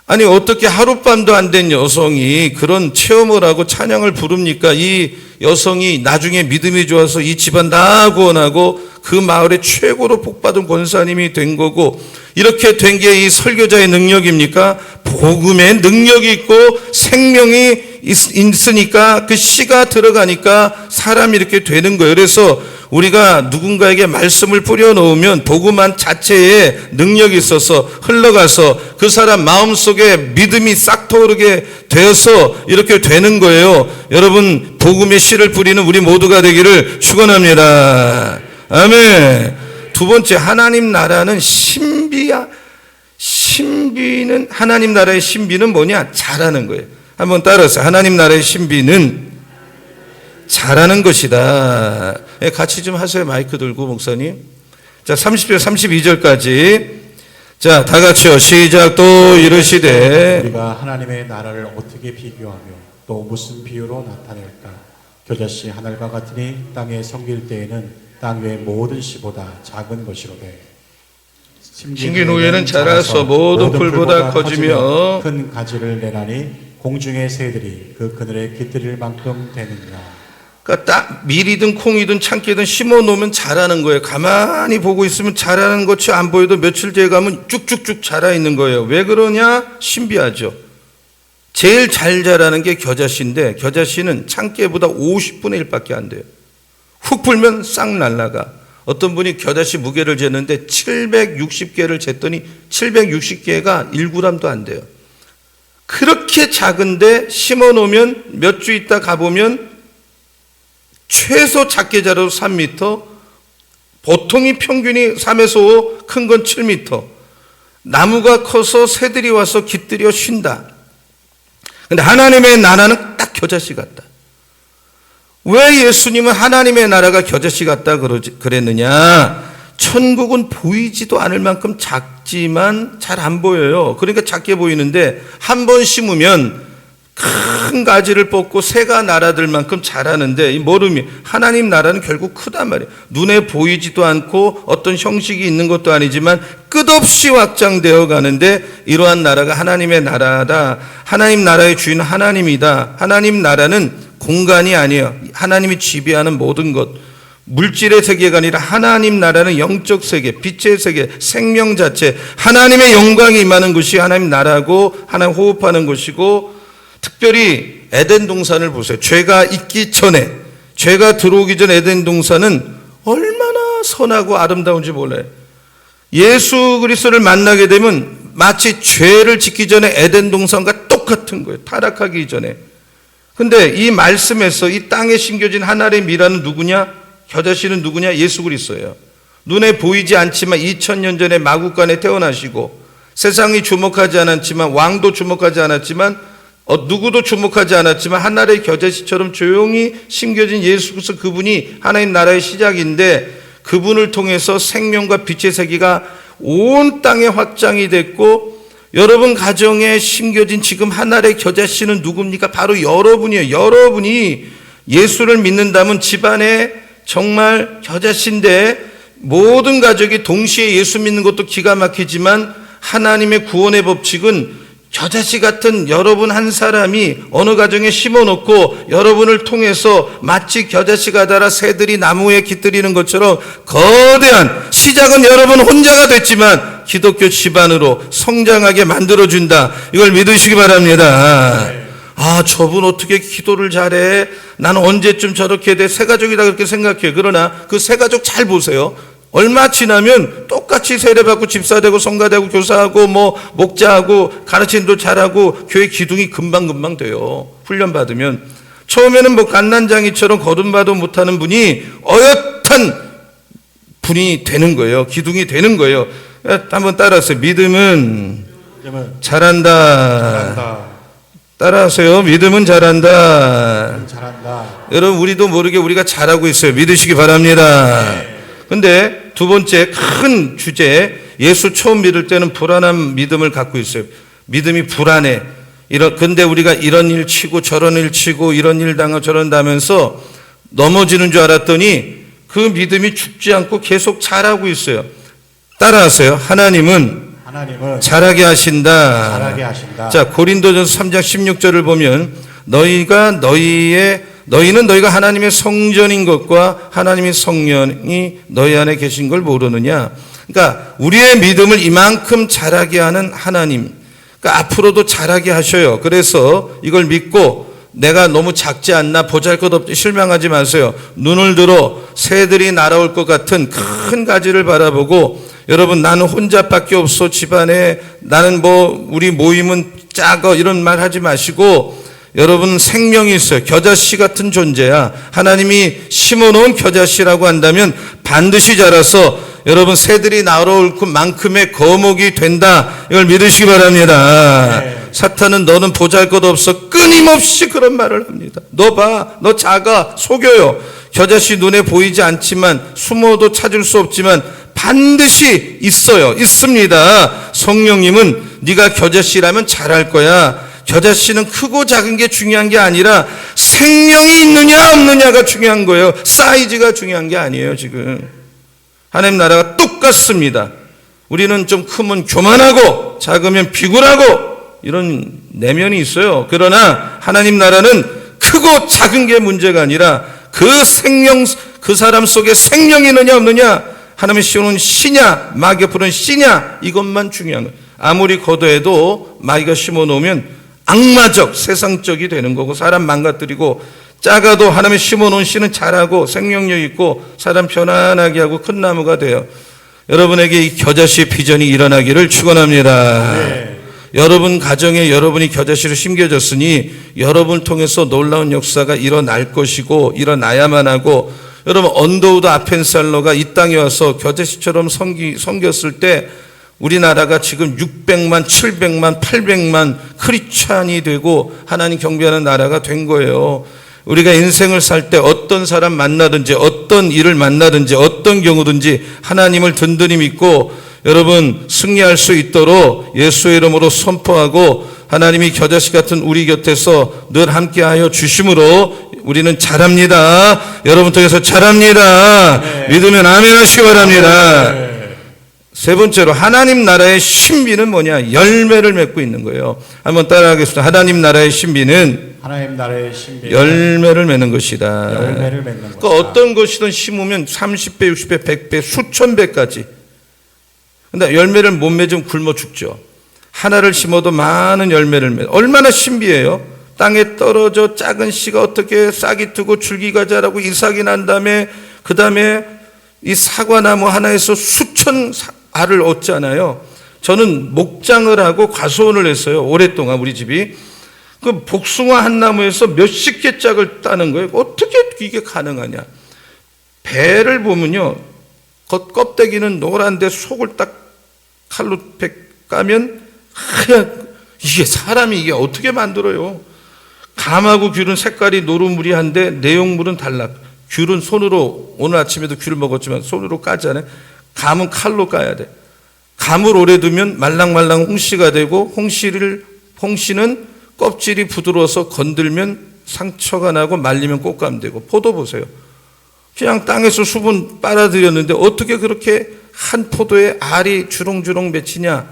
아니 어떻게 하룻밤도 안 된 여성이 그런 체험을 하고 찬양을 부릅니까? 이 여성이 나중에 믿음이 좋아서 이 집안 다 구원하고 그 마을의 최고로 복받은 권사님이 된 거고 이렇게 된 게 이 설교자의 능력입니까? 복음의 능력이 있고 생명이 있으니까 그 씨가 들어가니까 사람이 이렇게 되는 거예요. 그래서 우리가 누군가에게 말씀을 뿌려놓으면 복음만 자체에 능력이 있어서 흘러가서 그 사람 마음속에 믿음이 싹 터오르게 되어서 이렇게 되는 거예요. 여러분 복음의 씨를 뿌리는 우리 모두가 되기를 축원합니다. 아멘. 두 번째, 하나님 나라는 신비야. 신비는, 하나님 나라의 신비는 뭐냐? 잘하는 거예요. 한번 따라서 하나님 나라의 신비는 잘하는 것이다. 같이 좀 하세요. 마이크 들고 목사님. 자, 30절 32절까지. 자, 다 같이요. 시작. 또 이르시되 우리가 하나님의 나라를 어떻게 비교하며 또 무슨 비유로 나타낼까? 겨자씨 하늘과 같으니 땅에 섬길 때에는 땅 외의 모든 씨보다 작은 것이로되 심긴 후에는 자라서 모든 풀보다 커지며 큰 가지를 내나니 공중의 새들이 그 그늘에 깃들일 만큼 되느니라. 그러니까 밀이든 콩이든 참깨든 심어놓으면 자라는 거예요. 가만히 보고 있으면 자라는 것이 안 보여도 며칠 뒤에 가면 쭉쭉쭉 자라 있는 거예요. 왜 그러냐? 신비하죠. 제일 잘 자라는 게 겨자씨인데 겨자씨는 참깨보다 50분의 1밖에 안 돼요. 훅 불면 싹 날아가. 어떤 분이 겨자씨 무게를 쟀는데 760개를 쟀더니 760개가 1g도 안 돼요. 그렇게 작은데 심어놓으면 몇 주 있다 가보면 최소 작게 자라도 3m, 보통이 평균이 3에서 5, 큰 건 7m. 나무가 커서 새들이 와서 깃들여 쉰다. 근데 하나님의 나라는 딱 겨자씨 같다. 왜 예수님은 하나님의 나라가 겨자씨 같다 그랬느냐? 천국은 보이지도 않을 만큼 작지만 잘 안 보여요. 그러니까 작게 보이는데 한 번 심으면 큰 가지를 뽑고 새가 날아들 만큼 자라는데 이 모름이 하나님 나라는 결국 크단 말이에요. 눈에 보이지도 않고 어떤 형식이 있는 것도 아니지만 끝없이 확장되어 가는데 이러한 나라가 하나님의 나라다. 하나님 나라의 주인 하나님이다. 하나님 나라는 공간이 아니에요. 하나님이 지배하는 모든 것. 물질의 세계가 아니라 하나님 나라는 영적 세계, 빛의 세계, 생명 자체, 하나님의 영광이 임하는 것이 하나님 나라고 하나님 호흡하는 것이고, 특별히 에덴 동산을 보세요. 죄가 있기 전에, 죄가 들어오기 전 에덴 동산은 얼마나 선하고 아름다운지 몰라요. 예수 그리스도를 만나게 되면 마치 죄를 짓기 전에 에덴 동산과 똑같은 거예요. 타락하기 전에. 근데 이 말씀에서 이 땅에 심겨진 하나님의 미라는 누구냐? 겨자씨는 누구냐? 예수 그리스도예요. 눈에 보이지 않지만 2000년 전에 마국간에 태어나시고 세상이 주목하지 않았지만, 왕도 주목하지 않았지만, 누구도 주목하지 않았지만 하나의 겨자씨처럼 조용히 심겨진 예수 그리스도, 그분이 하나님 나라의 시작인데 그분을 통해서 생명과 빛의 세계가 온 땅에 확장이 됐고, 여러분 가정에 심겨진 지금 하나의 겨자씨는 누굽니까? 바로 여러분이에요. 여러분이 예수를 믿는다면 집안에 정말 겨자씨인데 모든 가족이 동시에 예수 믿는 것도 기가 막히지만 하나님의 구원의 법칙은 겨자씨 같은 여러분 한 사람이 어느 가정에 심어놓고 여러분을 통해서 마치 겨자씨가 자라 새들이 나무에 깃들이는 것처럼 거대한, 시작은 여러분 혼자가 됐지만 기독교 집안으로 성장하게 만들어준다. 이걸 믿으시기 바랍니다. 아, 저분 어떻게 기도를 잘해? 나는 언제쯤 저렇게 돼? 새가족이다 그렇게 생각해요. 그러나 그 새가족 잘 보세요. 얼마 지나면 똑같이 세례받고 집사되고 성가되고 교사하고 뭐 목자하고 가르침도 잘하고 교회 기둥이 금방금방 돼요. 훈련받으면. 처음에는 뭐 갓난장이처럼 거듭봐도 못하는 분이 어엿한 분이 되는 거예요. 기둥이 되는 거예요. 한번 따라하세요. 믿음은 잘한다. 따라하세요. 믿음은 잘한다. 여러분, 우리도 모르게 우리가 잘하고 있어요. 믿으시기 바랍니다. 근데 두 번째 큰 주제, 예수 처음 믿을 때는 불안한 믿음을 갖고 있어요. 믿음이 불안해. 근데 우리가 이런 일 치고 저런 일 치고 이런 일 당하고 저런 다면서 넘어지는 줄 알았더니 그 믿음이 죽지 않고 계속 자라고 있어요. 따라하세요. 하나님은 잘하게 하신다. 자, 고린도전서 3장 16절을 보면 너희는 너희가 하나님의 성전인 것과 하나님의 성령이 너희 안에 계신 걸 모르느냐. 그러니까 우리의 믿음을 이만큼 자라게 하는 하나님, 그러니까 앞으로도 자라게 하셔요. 그래서 이걸 믿고 내가 너무 작지 않나, 보잘것없지 실망하지 마세요. 눈을 들어 새들이 날아올 것 같은 큰 가지를 바라보고, 여러분, 나는 혼자밖에 없어 집안에, 나는 우리 모임은 작아, 이런 말 하지 마시고, 여러분 생명이 있어요. 겨자씨 같은 존재야. 하나님이 심어놓은 겨자씨라고 한다면 반드시 자라서 여러분 새들이 날아올 만큼의 거목이 된다. 이걸 믿으시기 바랍니다. 사탄은 너는 보잘것없어 끊임없이 그런 말을 합니다. 너 봐, 너 작아, 속여요. 겨자씨 눈에 보이지 않지만, 숨어도 찾을 수 없지만 반드시 있어요. 있습니다. 성령님은 네가 겨자씨라면 잘할 거야. 겨자씨는 크고 작은 게 중요한 게 아니라 생명이 있느냐 없느냐가 중요한 거예요. 사이즈가 중요한 게 아니에요. 지금 하나님 나라가 똑같습니다. 우리는 좀 크면 교만하고 작으면 비굴하고 이런 내면이 있어요. 그러나 하나님 나라는 크고 작은 게 문제가 아니라 그 생명, 그 사람 속에 생명이 있느냐 없느냐, 하나님의 씌우는 씨냐 마귀가 부르는 씨냐, 이것만 중요한 거예요. 아무리 거둬해도 마귀가 심어놓으면 악마적 세상적이 되는 거고 사람 망가뜨리고, 작아도 하나님의 심어놓은 씨는 자라고 생명력 있고 사람 편안하게 하고 큰 나무가 돼요. 여러분에게 이 겨자씨의 비전이 일어나기를 축원합니다. 네. 여러분 가정에 여러분이 겨자씨로 심겨졌으니 여러분을 통해서 놀라운 역사가 일어날 것이고 일어나야만 하고, 여러분 언더우드 아펜살러가 이 땅에 와서 겨자씨처럼 섬겼을 때 우리나라가 지금 600만, 700만, 800만 크리스찬이 되고 하나님 경배하는 나라가 된 거예요. 우리가 인생을 살 때 어떤 사람 만나든지 어떤 일을 만나든지 어떤 경우든지 하나님을 든든히 믿고 여러분 승리할 수 있도록 예수의 이름으로 선포하고, 하나님이 겨자씨 같은 우리 곁에서 늘 함께하여 주심으로 우리는 잘합니다. 여러분 통해서 잘합니다. 네. 믿으면 아멘 하시기 바랍니다. 네. 세 번째로 하나님 나라의 신비는 뭐냐? 열매를 맺고 있는 거예요. 한번 따라하겠습니다. 하나님 나라의 신비는 하나님 나라의 신비 열매를 맺는 것이다. 열매를 맺는 그러니까 것이다. 어떤 것이든 심으면 30배, 60배, 100배, 수천 배까지. 근데 열매를 못 맺으면 굶어 죽죠. 하나를 심어도 많은 열매를 맺어. 얼마나 신비해요. 땅에 떨어져 작은 씨가 어떻게 싹이 트고 줄기가 자라고 이삭이 난 다음에 그 다음에 이 사과나무 하나에서 수천 알을 얻잖아요. 저는 목장을 하고 과수원을 했어요. 오랫동안 우리 집이. 그 복숭아 한 나무에서 몇십 개 짝을 따는 거예요. 어떻게 이게 가능하냐. 배를 보면요, 겉껍데기는 노란데 속을 딱 칼로 까면 하얀, 이게 사람이 이게 어떻게 만들어요. 감하고 귤은 색깔이 노르무리한데 내용물은 달라. 귤은 손으로, 오늘 아침에도 귤 먹었지만 손으로 까잖아요. 감은 칼로 까야 돼. 감을 오래 두면 말랑말랑 홍씨가 되고, 홍씨는 껍질이 부드러워서 건들면 상처가 나고 말리면 꽃감되고. 포도 보세요. 그냥 땅에서 수분 빨아들였는데 어떻게 그렇게 한 포도에 알이 주렁주렁 맺히냐.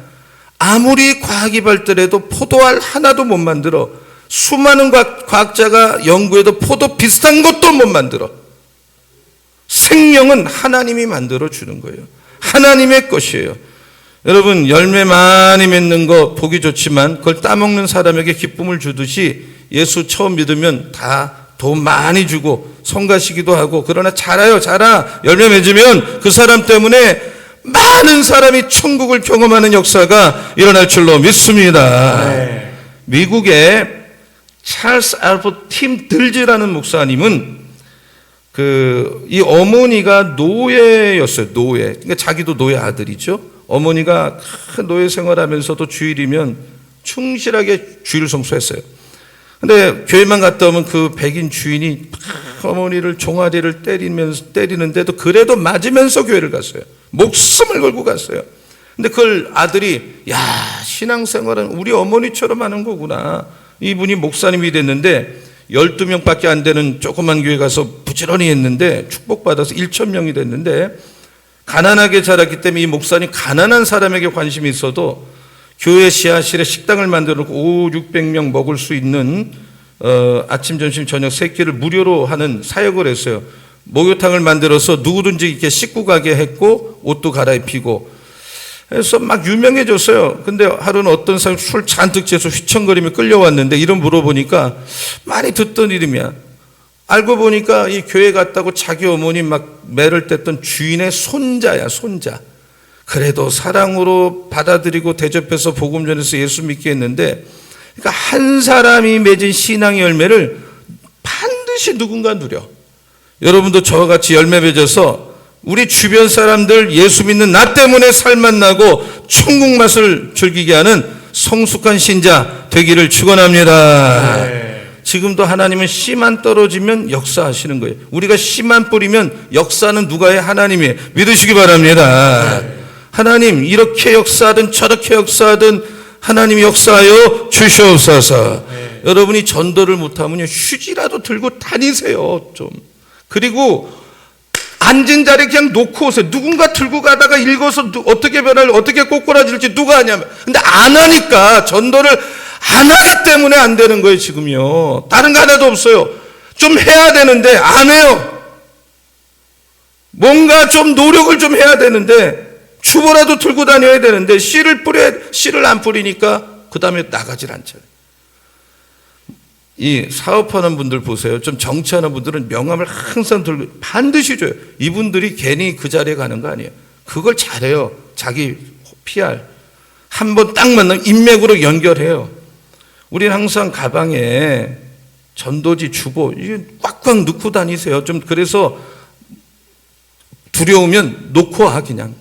아무리 과학이 발달해도 포도알 하나도 못 만들어. 수많은 과학자가 연구해도 포도 비슷한 것도 못 만들어. 생명은 하나님이 만들어 주는 거예요. 하나님의 것이에요. 여러분 열매 많이 맺는 거 보기 좋지만 그걸 따먹는 사람에게 기쁨을 주듯이 예수 처음 믿으면 다 돈 많이 주고 성가시기도 하고, 그러나 자라요. 자라. 열매 맺으면 그 사람 때문에 많은 사람이 천국을 경험하는 역사가 일어날 줄로 믿습니다. 네. 미국의 찰스 알포 팀 들즈라는 목사님은 이 어머니가 노예였어요. 노예. 그러니까 자기도 노예 아들이죠. 어머니가 큰 노예 생활하면서도 주일이면 충실하게 주일 성수했어요. 근데 교회만 갔다 오면 그 백인 주인이 어머니를 종아리를 때리는데도 그래도 맞으면서 교회를 갔어요. 목숨을 걸고 갔어요. 근데 그걸 아들이, 야, 신앙생활은 우리 어머니처럼 하는 거구나. 이분이 목사님이 됐는데 12명밖에 안 되는 조그만 교회 가서 부지런히 했는데 축복받아서 1,000명이 됐는데, 가난하게 자랐기 때문에 이 목사님 가난한 사람에게 관심이 있어도 교회 지하실에 식당을 만들어 놓고 500-600명 먹을 수 있는 아침, 점심, 저녁 3끼를 무료로 하는 사역을 했어요. 목욕탕을 만들어서 누구든지 이렇게 씻고 가게 했고 옷도 갈아입히고 해서 막 유명해졌어요. 근데 하루는 어떤 사람이 술 잔뜩 재서 휘청거리며 끌려왔는데 이름 물어보니까 많이 듣던 이름이야. 알고 보니까 이 교회 갔다고 자기 어머니 막 매를 뗐던 주인의 손자야, 손자. 그래도 사랑으로 받아들이고 대접해서 복음 전해서 예수 믿게 했는데, 그러니까 한 사람이 맺은 신앙의 열매를 반드시 누군가 누려. 여러분도 저와 같이 열매 맺어서 우리 주변 사람들 예수 믿는 나 때문에 살맛 나고 천국 맛을 즐기게 하는 성숙한 신자 되기를 축원합니다. 네. 지금도 하나님은 씨만 떨어지면 역사하시는 거예요. 우리가 씨만 뿌리면 역사는 누가 해? 하나님이. 믿으시기 바랍니다. 네. 하나님 이렇게 역사하든 저렇게 역사하든 하나님이 역사하여 주시옵소서. 네. 여러분이 전도를 못하면 휴지라도 들고 다니세요. 좀. 그리고 앉은 자리에 그냥 놓고 오세요. 누군가 들고 가다가 읽어서 어떻게 변할지, 어떻게 꼬꾸라질지 누가 하냐면. 근데 안 하니까, 전도를 안 하기 때문에 안 되는 거예요, 지금요. 다른 거 하나도 없어요. 좀 해야 되는데 안 해요. 뭔가 좀 노력을 좀 해야 되는데 주보라도 들고 다녀야 되는데 씨를 안 뿌리니까 그 다음에 나가질 않잖아요. 이 사업하는 분들 보세요. 좀 정치하는 분들은 명함을 항상 들고 반드시 줘요. 이분들이 괜히 그 자리에 가는 거 아니에요. 그걸 잘해요. 자기 PR. 한 번 딱 만나면 인맥으로 연결해요. 우리는 항상 가방에 전도지, 주보 이게 꽉꽉 넣고 다니세요. 좀 그래서 두려우면 놓고 와. 그냥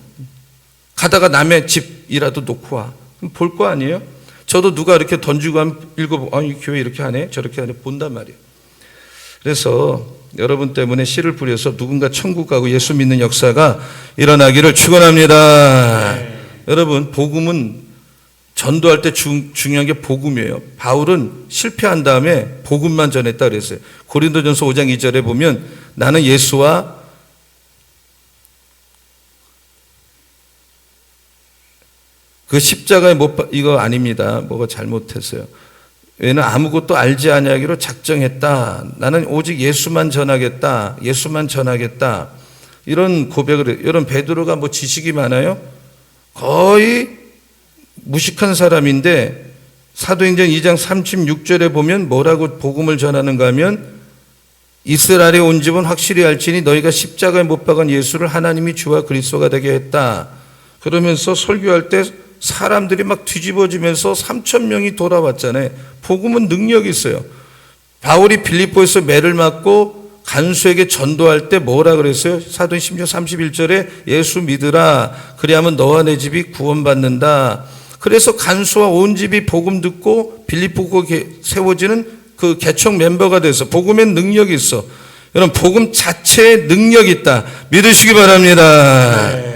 가다가 남의 집이라도 놓고 와. 볼 거 아니에요? 저도 누가 이렇게 던지고 하면 읽어보고 이 교회 이렇게 하네 저렇게 하네 본단 말이에요. 그래서 여러분 때문에 씨를 뿌려서 누군가 천국 가고 예수 믿는 역사가 일어나기를 축원합니다. 여러분 복음은 전도할 때 중요한 게 복음이에요. 바울은 실패한 다음에 복음만 전했다 그랬어요. 고린도전서 5장 2절에 보면 나는 예수와 그 십자가에 이거 아닙니다. 뭐가 잘못했어요. 얘는 아무것도 알지 아니하기로 작정했다. 나는 오직 예수만 전하겠다. 예수만 전하겠다. 이런 고백을 해요. 여러분 베드로가 뭐 지식이 많아요? 거의 무식한 사람인데 사도행전 2장 36절에 보면 뭐라고 복음을 전하는가 하면 이스라엘에 온 집은 확실히 알지니 너희가 십자가에 못 박은 예수를 하나님이 주와 그리스도가 되게 했다. 그러면서 설교할 때 사람들이 막 뒤집어지면서 3,000명이 돌아왔잖아요. 복음은 능력이 있어요. 바울이 빌립보에서 매를 맞고 간수에게 전도할 때 뭐라 그랬어요? 사도행 10장 31절에 예수 믿으라. 그리하면 너와 내 집이 구원받는다. 그래서 간수와 온 집이 복음 듣고 빌립보 세워지는 그 개척 멤버가 돼서 복음의 능력이 있어. 여러분 복음 자체에 능력이 있다. 믿으시기 바랍니다. 네.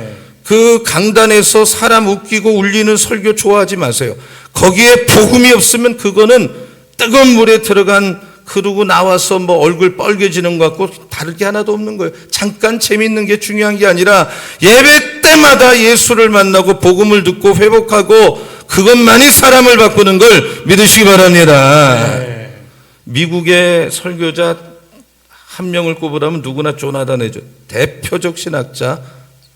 그 강단에서 사람 웃기고 울리는 설교 좋아하지 마세요. 거기에 복음이 없으면 그거는 뜨거운 물에 들어간 그러고 나와서 뭐 얼굴 빨개지는 것 같고 다를 게 하나도 없는 거예요. 잠깐 재밌는 게 중요한 게 아니라 예배 때마다 예수를 만나고 복음을 듣고 회복하고 그것만이 사람을 바꾸는 걸 믿으시기 바랍니다. 네. 미국의 설교자 한 명을 꼽으라면 누구나 조나단 에드워즈 대표적 신학자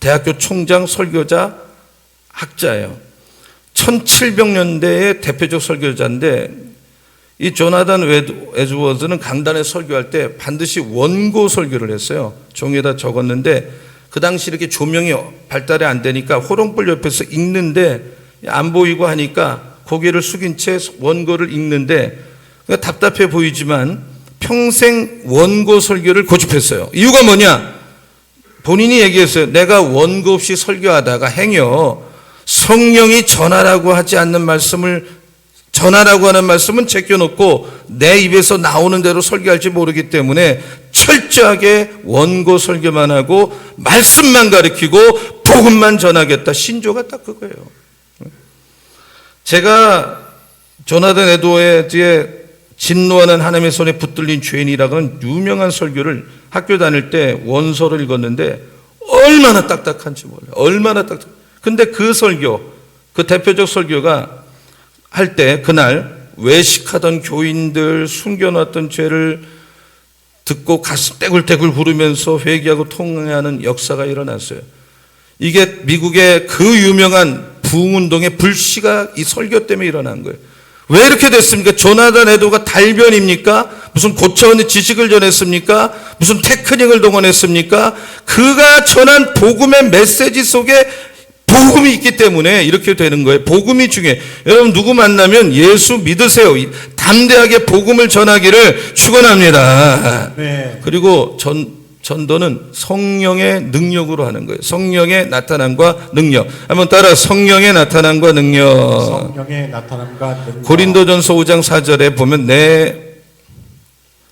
대학교 총장, 설교자, 학자예요. 1700년대의 대표적 설교자인데 이 조나단 에드워즈는 강단에 설교할 때 반드시 원고 설교를 했어요. 종이에다 적었는데 그 당시 이렇게 조명이 발달이 안 되니까 호롱불 옆에서 읽는데 안 보이고 하니까 고개를 숙인 채 원고를 읽는데 답답해 보이지만 평생 원고 설교를 고집했어요. 이유가 뭐냐? 본인이 얘기했어요. 내가 원고 없이 설교하다가 행여 성령이 전하라고 하는 말씀은 제껴놓고 내 입에서 나오는 대로 설교할지 모르기 때문에 철저하게 원고 설교만 하고 말씀만 가르치고 복음만 전하겠다. 신조가 딱 그거예요. 제가 조나단 에드워즈의 진노하는 하나님의 손에 붙들린 죄인이라고 하는 유명한 설교를 학교 다닐 때 원서를 읽었는데 얼마나 딱딱한지 몰라요. 얼마나 딱딱. 근데 그 설교, 그 대표적 설교가 할 때 그날 외식하던 교인들 숨겨놨던 죄를 듣고 가슴 떼굴떼굴 부르면서 회개하고 통회하는 역사가 일어났어요. 이게 미국의 그 유명한 부흥운동의 불씨가 이 설교 때문에 일어난 거예요. 왜 이렇게 됐습니까? 조나단 에드워즈가 달변입니까? 무슨 고차원의 지식을 전했습니까? 무슨 테크닉을 동원했습니까? 그가 전한 복음의 메시지 속에 복음이 있기 때문에 이렇게 되는 거예요. 복음이 중요해요. 여러분 누구 만나면 예수 믿으세요. 담대하게 복음을 전하기를 축원합니다. 네. 그리고 전도는 성령의 능력으로 하는 거예요. 성령의 나타남과 능력. 한번 따라 성령의 나타남과 능력. 성령의 나타남과 능력. 고린도전서 5장 4절에 보면 내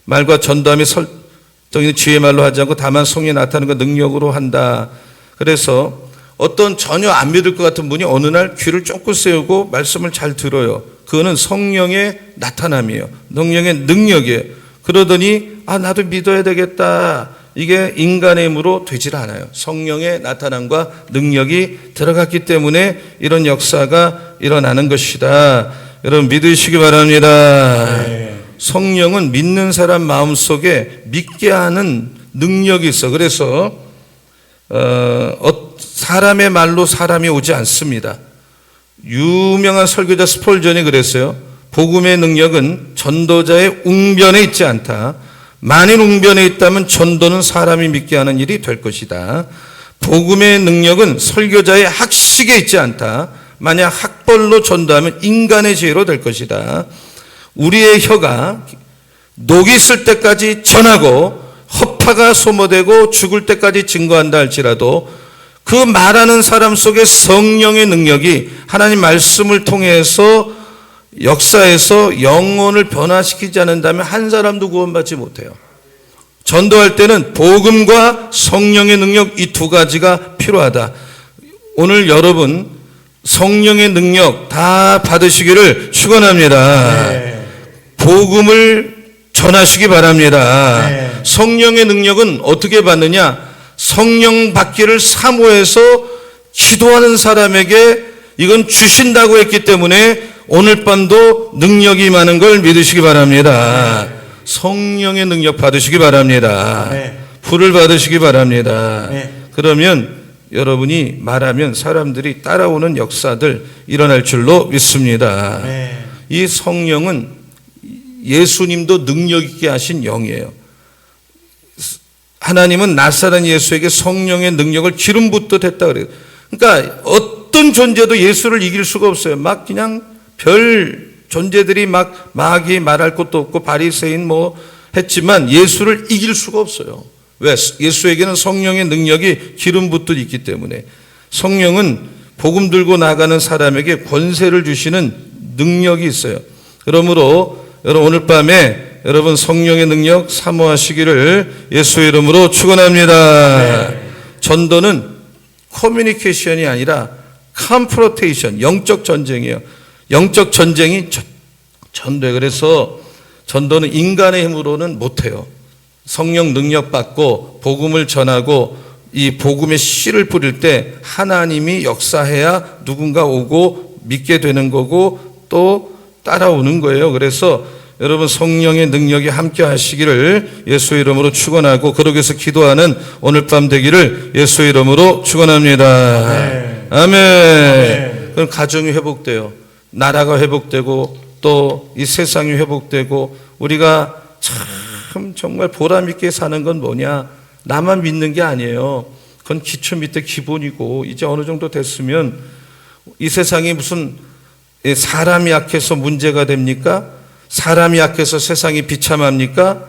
말과 전도함이 설정이 지혜 말로 하지 않고 다만 성령의 나타남과 능력으로 한다. 그래서 어떤 전혀 안 믿을 것 같은 분이 어느 날 귀를 쫑긋 세우고 말씀을 잘 들어요. 그거는 성령의 나타남이에요. 성령의 능력이에요. 그러더니 나도 믿어야 되겠다. 이게 인간의 힘으로 되질 않아요. 성령의 나타남과 능력이 들어갔기 때문에 이런 역사가 일어나는 것이다. 여러분 믿으시기 바랍니다. 네. 성령은 믿는 사람 마음속에 믿게 하는 능력이 있어. 그래서 사람의 말로 사람이 오지 않습니다. 유명한 설교자 스폴전이 그랬어요. 복음의 능력은 전도자의 웅변에 있지 않다. 만일 웅변에 있다면 전도는 사람이 믿게 하는 일이 될 것이다. 복음의 능력은 설교자의 학식에 있지 않다. 만약 학벌로 전도하면 인간의 지혜로 될 것이다. 우리의 혀가 녹이 있을 때까지 전하고 허파가 소모되고 죽을 때까지 증거한다 할지라도 그 말하는 사람 속에 성령의 능력이 하나님 말씀을 통해서 역사에서 영혼을 변화시키지 않는다면 한 사람도 구원받지 못해요. 전도할 때는 복음과 성령의 능력 이 두 가지가 필요하다. 오늘 여러분 성령의 능력 다 받으시기를 축원합니다. 네. 복음을 전하시기 바랍니다. 네. 성령의 능력은 어떻게 받느냐? 성령 받기를 사모해서 기도하는 사람에게 이건 주신다고 했기 때문에 오늘 밤도 능력이 많은 걸 믿으시기 바랍니다. 네. 성령의 능력 받으시기 바랍니다. 네. 불을 받으시기 바랍니다. 네. 그러면 여러분이 말하면 사람들이 따라오는 역사들 일어날 줄로 믿습니다. 네. 이 성령은 예수님도 능력 있게 하신 영이에요. 하나님은 나사렛 예수에게 성령의 능력을 기름 붓듯 했다 그래요. 그러니까 어떤 존재도 예수를 이길 수가 없어요. 막 그냥 별 존재들이 막 마귀 말할 것도 없고 바리새인 뭐 했지만 예수를 이길 수가 없어요. 왜? 예수에게는 성령의 능력이 기름 붓듯 있기 때문에. 성령은 복음 들고 나가는 사람에게 권세를 주시는 능력이 있어요. 그러므로 여러분 오늘 밤에 여러분 성령의 능력 사모하시기를 예수의 이름으로 축원합니다. 네. 전도는 커뮤니케이션이 아니라 컴프로테이션, 영적 전쟁이에요. 영적 전쟁이 전도예요. 그래서 전도는 인간의 힘으로는 못해요. 성령 능력 받고 복음을 전하고 이 복음의 씨를 뿌릴 때 하나님이 역사해야 누군가 오고 믿게 되는 거고 또 따라오는 거예요. 그래서 여러분 성령의 능력이 함께 하시기를 예수의 이름으로 축원하고 그러기 위해서 기도하는 오늘 밤 되기를 예수의 이름으로 축원합니다. 네. 아멘. 네. 그럼 가정이 회복돼요. 나라가 회복되고 또 이 세상이 회복되고 우리가 참 정말 보람 있게 사는 건 뭐냐? 나만 믿는 게 아니에요. 그건 기초 밑에 기본이고 이제 어느 정도 됐으면 이 세상이 무슨 사람이 약해서 문제가 됩니까? 사람이 약해서 세상이 비참합니까?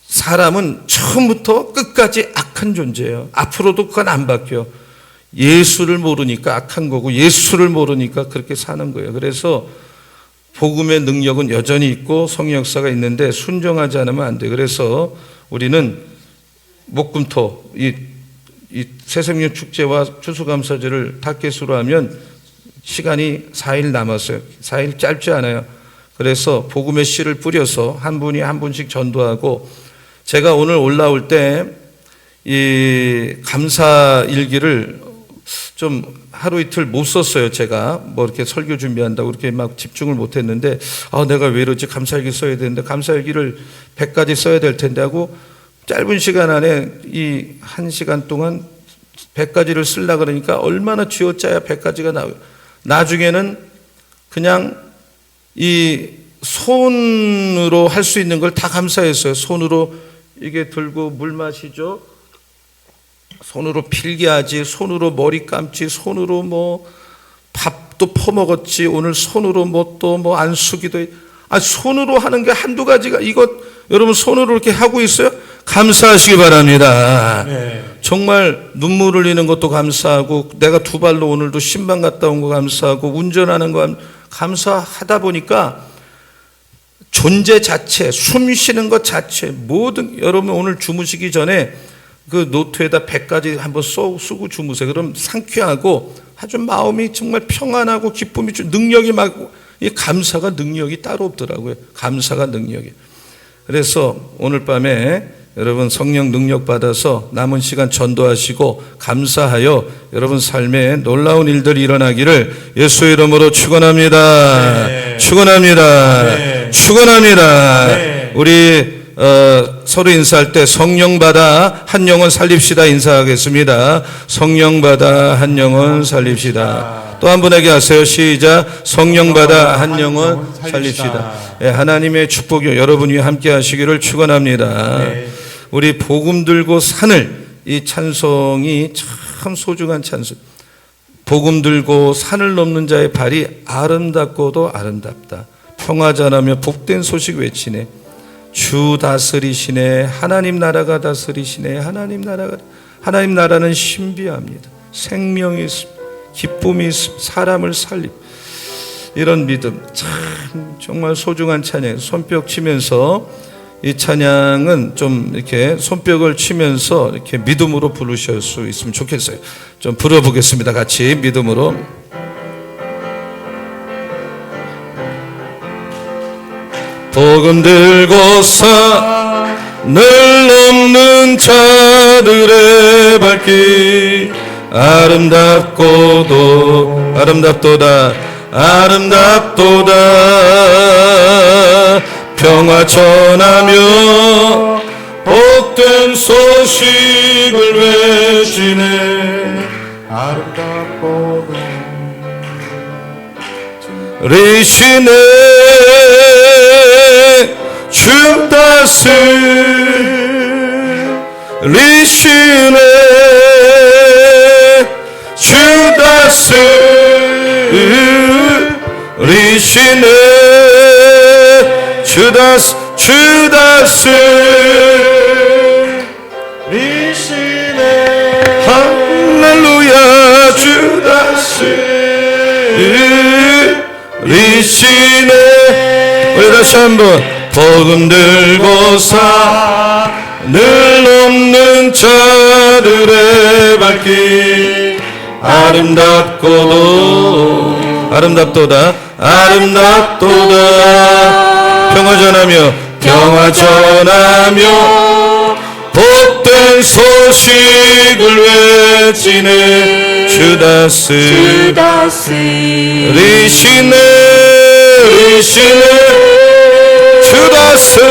사람은 처음부터 끝까지 악한 존재예요. 앞으로도 그건 안 바뀌어요. 예수를 모르니까 악한 거고 예수를 모르니까 그렇게 사는 거예요. 그래서 복음의 능력은 여전히 있고 성령 역사가 있는데 순종하지 않으면 안 돼요. 그래서 우리는 목금토 이 새생명 축제와 추수감사제를 닷개수로 하면 시간이 4일 남았어요. 4일 짧지 않아요. 그래서 복음의 씨를 뿌려서 한 분이 한 분씩 전도하고 제가 오늘 올라올 때 이 감사 일기를 좀 하루 이틀 못 썼어요. 제가 뭐 이렇게 설교 준비한다고 이렇게 막 집중을 못 했는데 내가 왜 이러지? 감사일기 써야 되는데 감사일기를 100가지 써야 될 텐데 하고 짧은 시간 안에 이 1시간 동안 100가지를 쓰려고 그러니까 얼마나 쥐어짜야 100가지가 나와요. 나중에는 그냥 이 손으로 할 수 있는 걸 다 감사했어요. 손으로 이게 들고 물 마시죠. 손으로 필기하지, 손으로 머리 감지, 손으로 뭐 밥도 퍼먹었지, 오늘 손으로 뭐 또 뭐 안수기도 손으로 하는 게 한두 가지가 이것 여러분 손으로 이렇게 하고 있어요? 감사하시기 바랍니다. 네. 정말 눈물 흘리는 것도 감사하고 내가 두 발로 오늘도 신방 갔다 온 거 감사하고 운전하는 거 감사하다 보니까 존재 자체, 숨 쉬는 것 자체 모든 여러분 오늘 주무시기 전에 그 노트에다 100가지 한번 쓰고 주무세요. 그럼 상쾌하고 아주 마음이 정말 평안하고 기쁨이 능력이 막 이 감사가 능력이 따로 없더라고요. 감사가 능력이. 그래서 오늘 밤에 여러분 성령 능력 받아서 남은 시간 전도하시고 감사하여 여러분 삶에 놀라운 일들이 일어나기를 예수의 이름으로 축원합니다. 네. 축원합니다. 네. 축원합니다. 네. 우리 서로 인사할 때 성령 받아 한 영혼 살립시다 인사하겠습니다. 성령 받아 한 영혼 살립시다. 또 한 분에게 하세요. 시작. 성령 받아 한 영혼 살립시다. 네, 하나님의 축복이 여러분 위에 함께 하시기를 축원합니다. 네. 우리 복음 들고 산을, 이 찬송이 참 소중한 찬송. 복음 들고 산을 넘는 자의 발이 아름답고도 아름답다. 평화 전하며 복된 소식 외치네. 주 다스리시네. 하나님 나라가 다스리시네. 하나님 나라는 신비합니다. 생명이 있습니다. 기쁨이 있습니다. 사람을 살립. 이런 믿음 참 정말 소중한 찬양. 손뼉 치면서 이 찬양은 좀 이렇게 손뼉을 치면서 이렇게 믿음으로 부르실 수 있으면 좋겠어요. 좀 불어보겠습니다. 같이 믿음으로. 복음 들고 산을 넘는 자들의 발길 아름답고도 아름답도다 아름답도다 평화 전하며 복된 소식을 외치네 아름답고도 리시네 주 다스리시네 주 다스리시네 주 다스리시네 할렐루야 주 다스리시네. 우리 다시 한번 복음 들고 산을 넘는 자들의 발길 아름답고도 아름답도다 아름답도다 평화 전하며 복된 소식을 외치네 주 다스리시네 주 다스리시네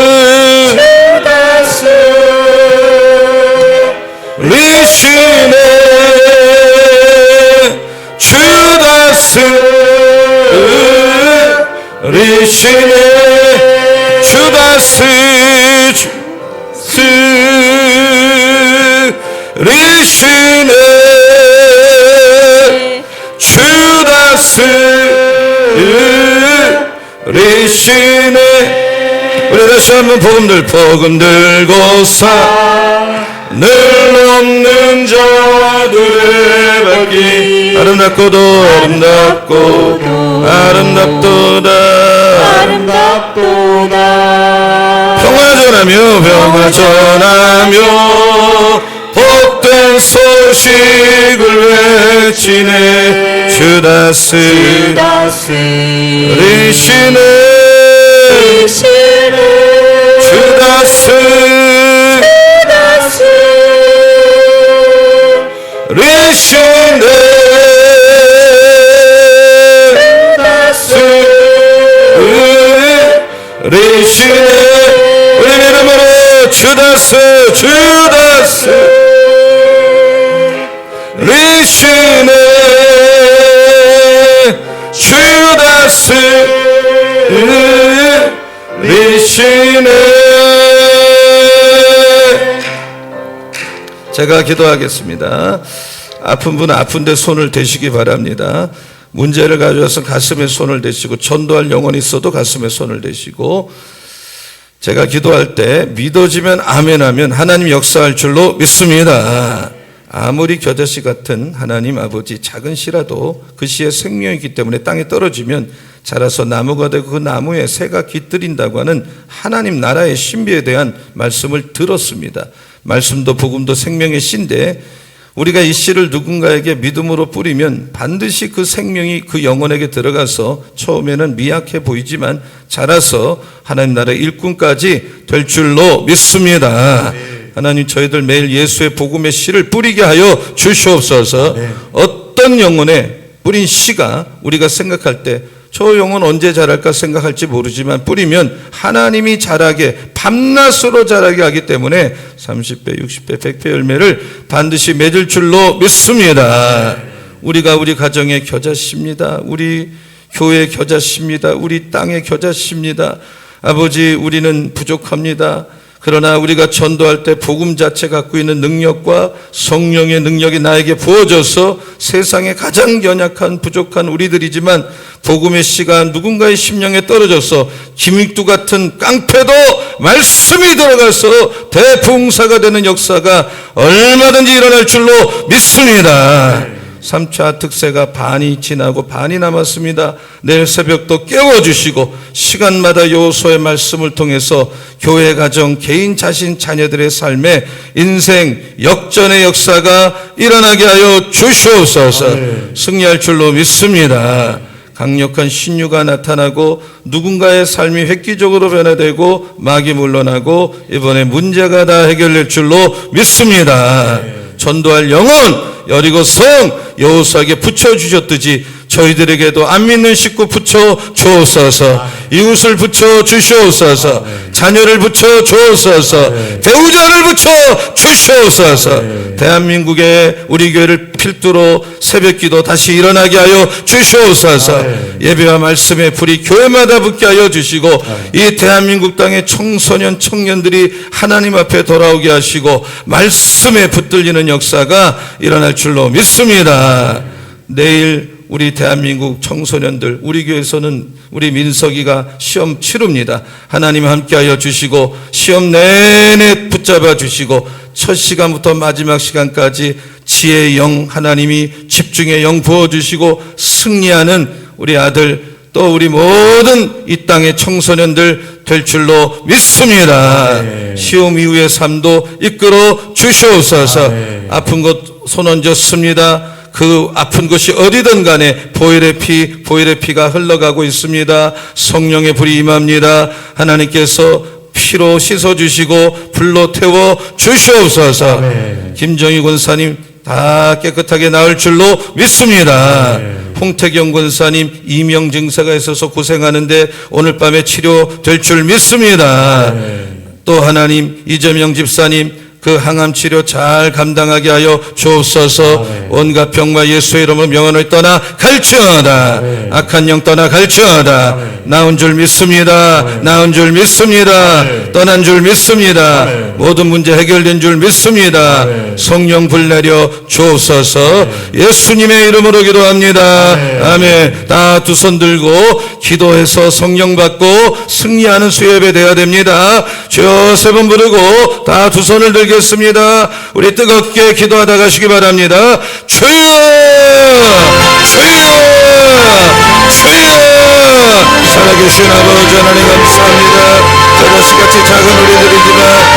주 다스리시네 주 다스리시네 주 다스리시네. 우리 다시 한번 복음 들고 산을 넘는 자들의 발길 아름답고도 아름답도다 평화 전하며 복된 소식을 외치네 주 다스리시네 주 다스리시네 우리 이름으로 주 다스리시네 주 다스리시네. 제가 기도하겠습니다. 아픈 분은 아픈데 손을 대시기 바랍니다. 문제를 가져와서 가슴에 손을 대시고 전도할 영혼이 있어도 가슴에 손을 대시고 제가 기도할 때 믿어지면 아멘하면 하나님 역사할 줄로 믿습니다. 아무리 겨자씨 같은 하나님 아버지 작은 씨라도 그 씨의 생명이기 때문에 땅에 떨어지면 자라서 나무가 되고 그 나무에 새가 깃들인다고 하는 하나님 나라의 신비에 대한 말씀을 들었습니다. 말씀도 복음도 생명의 씨인데 우리가 이 씨를 누군가에게 믿음으로 뿌리면 반드시 그 생명이 그 영혼에게 들어가서 처음에는 미약해 보이지만 자라서 하나님 나라의 일꾼까지 될 줄로 믿습니다. 하나님 저희들 매일 예수의 복음의 씨를 뿌리게 하여 주시옵소서. 어떤 영혼에 뿌린 씨가 우리가 생각할 때 저 영은 언제 자랄까 생각할지 모르지만 뿌리면 하나님이 자라게 밤낮으로 자라게 하기 때문에 30배, 60배, 100배 열매를 반드시 맺을 줄로 믿습니다. 우리가 우리 가정의 겨자씨입니다. 우리 교회 겨자씨입니다. 우리 땅의 겨자씨입니다. 아버지, 우리는 부족합니다. 그러나 우리가 전도할 때 복음 자체 갖고 있는 능력과 성령의 능력이 나에게 부어져서 세상에 가장 연약한 부족한 우리들이지만 복음의 씨가 누군가의 심령에 떨어져서 김익두 같은 깡패도 말씀이 들어가서 대풍사가 되는 역사가 얼마든지 일어날 줄로 믿습니다. 3차 특세가 반이 지나고 반이 남았습니다. 내일 새벽도 깨워주시고 시간마다 여호수아의 말씀을 통해서 교회, 가정, 개인, 자신, 자녀들의 삶에 인생 역전의 역사가 일어나게 하여 주시옵소서. 승리할 줄로 믿습니다. 강력한 신유가 나타나고 누군가의 삶이 획기적으로 변화되고 막이 물러나고 이번에 문제가 다 해결될 줄로 믿습니다. 전도할 영혼 여리고 성 여호수아에게 붙여주셨듯이 저희들에게도 안 믿는 식구 붙여 주옵소서. 이웃을 붙여 주시옵소서. 자녀를 붙여 주옵소서. 배우자를 붙여 주시옵소서. 대한민국의 우리 교회를 필두로 새벽기도 다시 일어나게 하여 주시옵소서. 예배와 말씀의 불이 교회마다 붙게 하여 주시고 이 대한민국 땅의 청소년 청년들이 하나님 앞에 돌아오게 하시고 말씀에 붙들리는 역사가 일어날 줄로 믿습니다. 내일 우리 대한민국 청소년들, 우리 교회에서는 우리 민석이가 시험 치릅니다. 하나님 함께하여 주시고 시험 내내 붙잡아 주시고 첫 시간부터 마지막 시간까지 지혜의 영, 하나님이 집중의 영 부어주시고 승리하는 우리 아들, 또 우리 모든 이 땅의 청소년들 될 줄로 믿습니다. 시험 이후의 삶도 이끌어 주시옵소서. 아픈 것 손 얹었습니다. 그 아픈 것이 어디든 간에 보혈의 피가 흘러가고 있습니다. 성령의 불이 임합니다. 하나님께서 피로 씻어주시고 불로 태워 주시옵소서. 김정희 권사님 다 깨끗하게 나을 줄로 믿습니다. 홍태경 권사님 이명 증세가 있어서 고생하는데 오늘 밤에 치료될 줄 믿습니다. 또 하나님 이재명 집사님 그 항암 치료 잘 감당하게 하여 주옵소서. 온갖 병과 예수의 이름으로 명언을 떠나 갈지어다. 악한 영 떠나 갈지어다. 나은 줄 믿습니다. 나은 줄 믿습니다. 떠난 줄 믿습니다. 모든 문제 해결된 줄 믿습니다. 성령 불 내려 주옵소서. 예수님의 이름으로 기도합니다. 아멘. 다 두 손 들고 기도해서 성령 받고 승리하는 수예배 되어야 됩니다. 주여 세 번 부르고 다 두 손을 들겠습니다. 우리 뜨겁게 기도하다 가시기 바랍니다. 주여 주여 주여. 살아계신 아버지 하나님 감사합니다. 저자식같이 작은 우리들이지만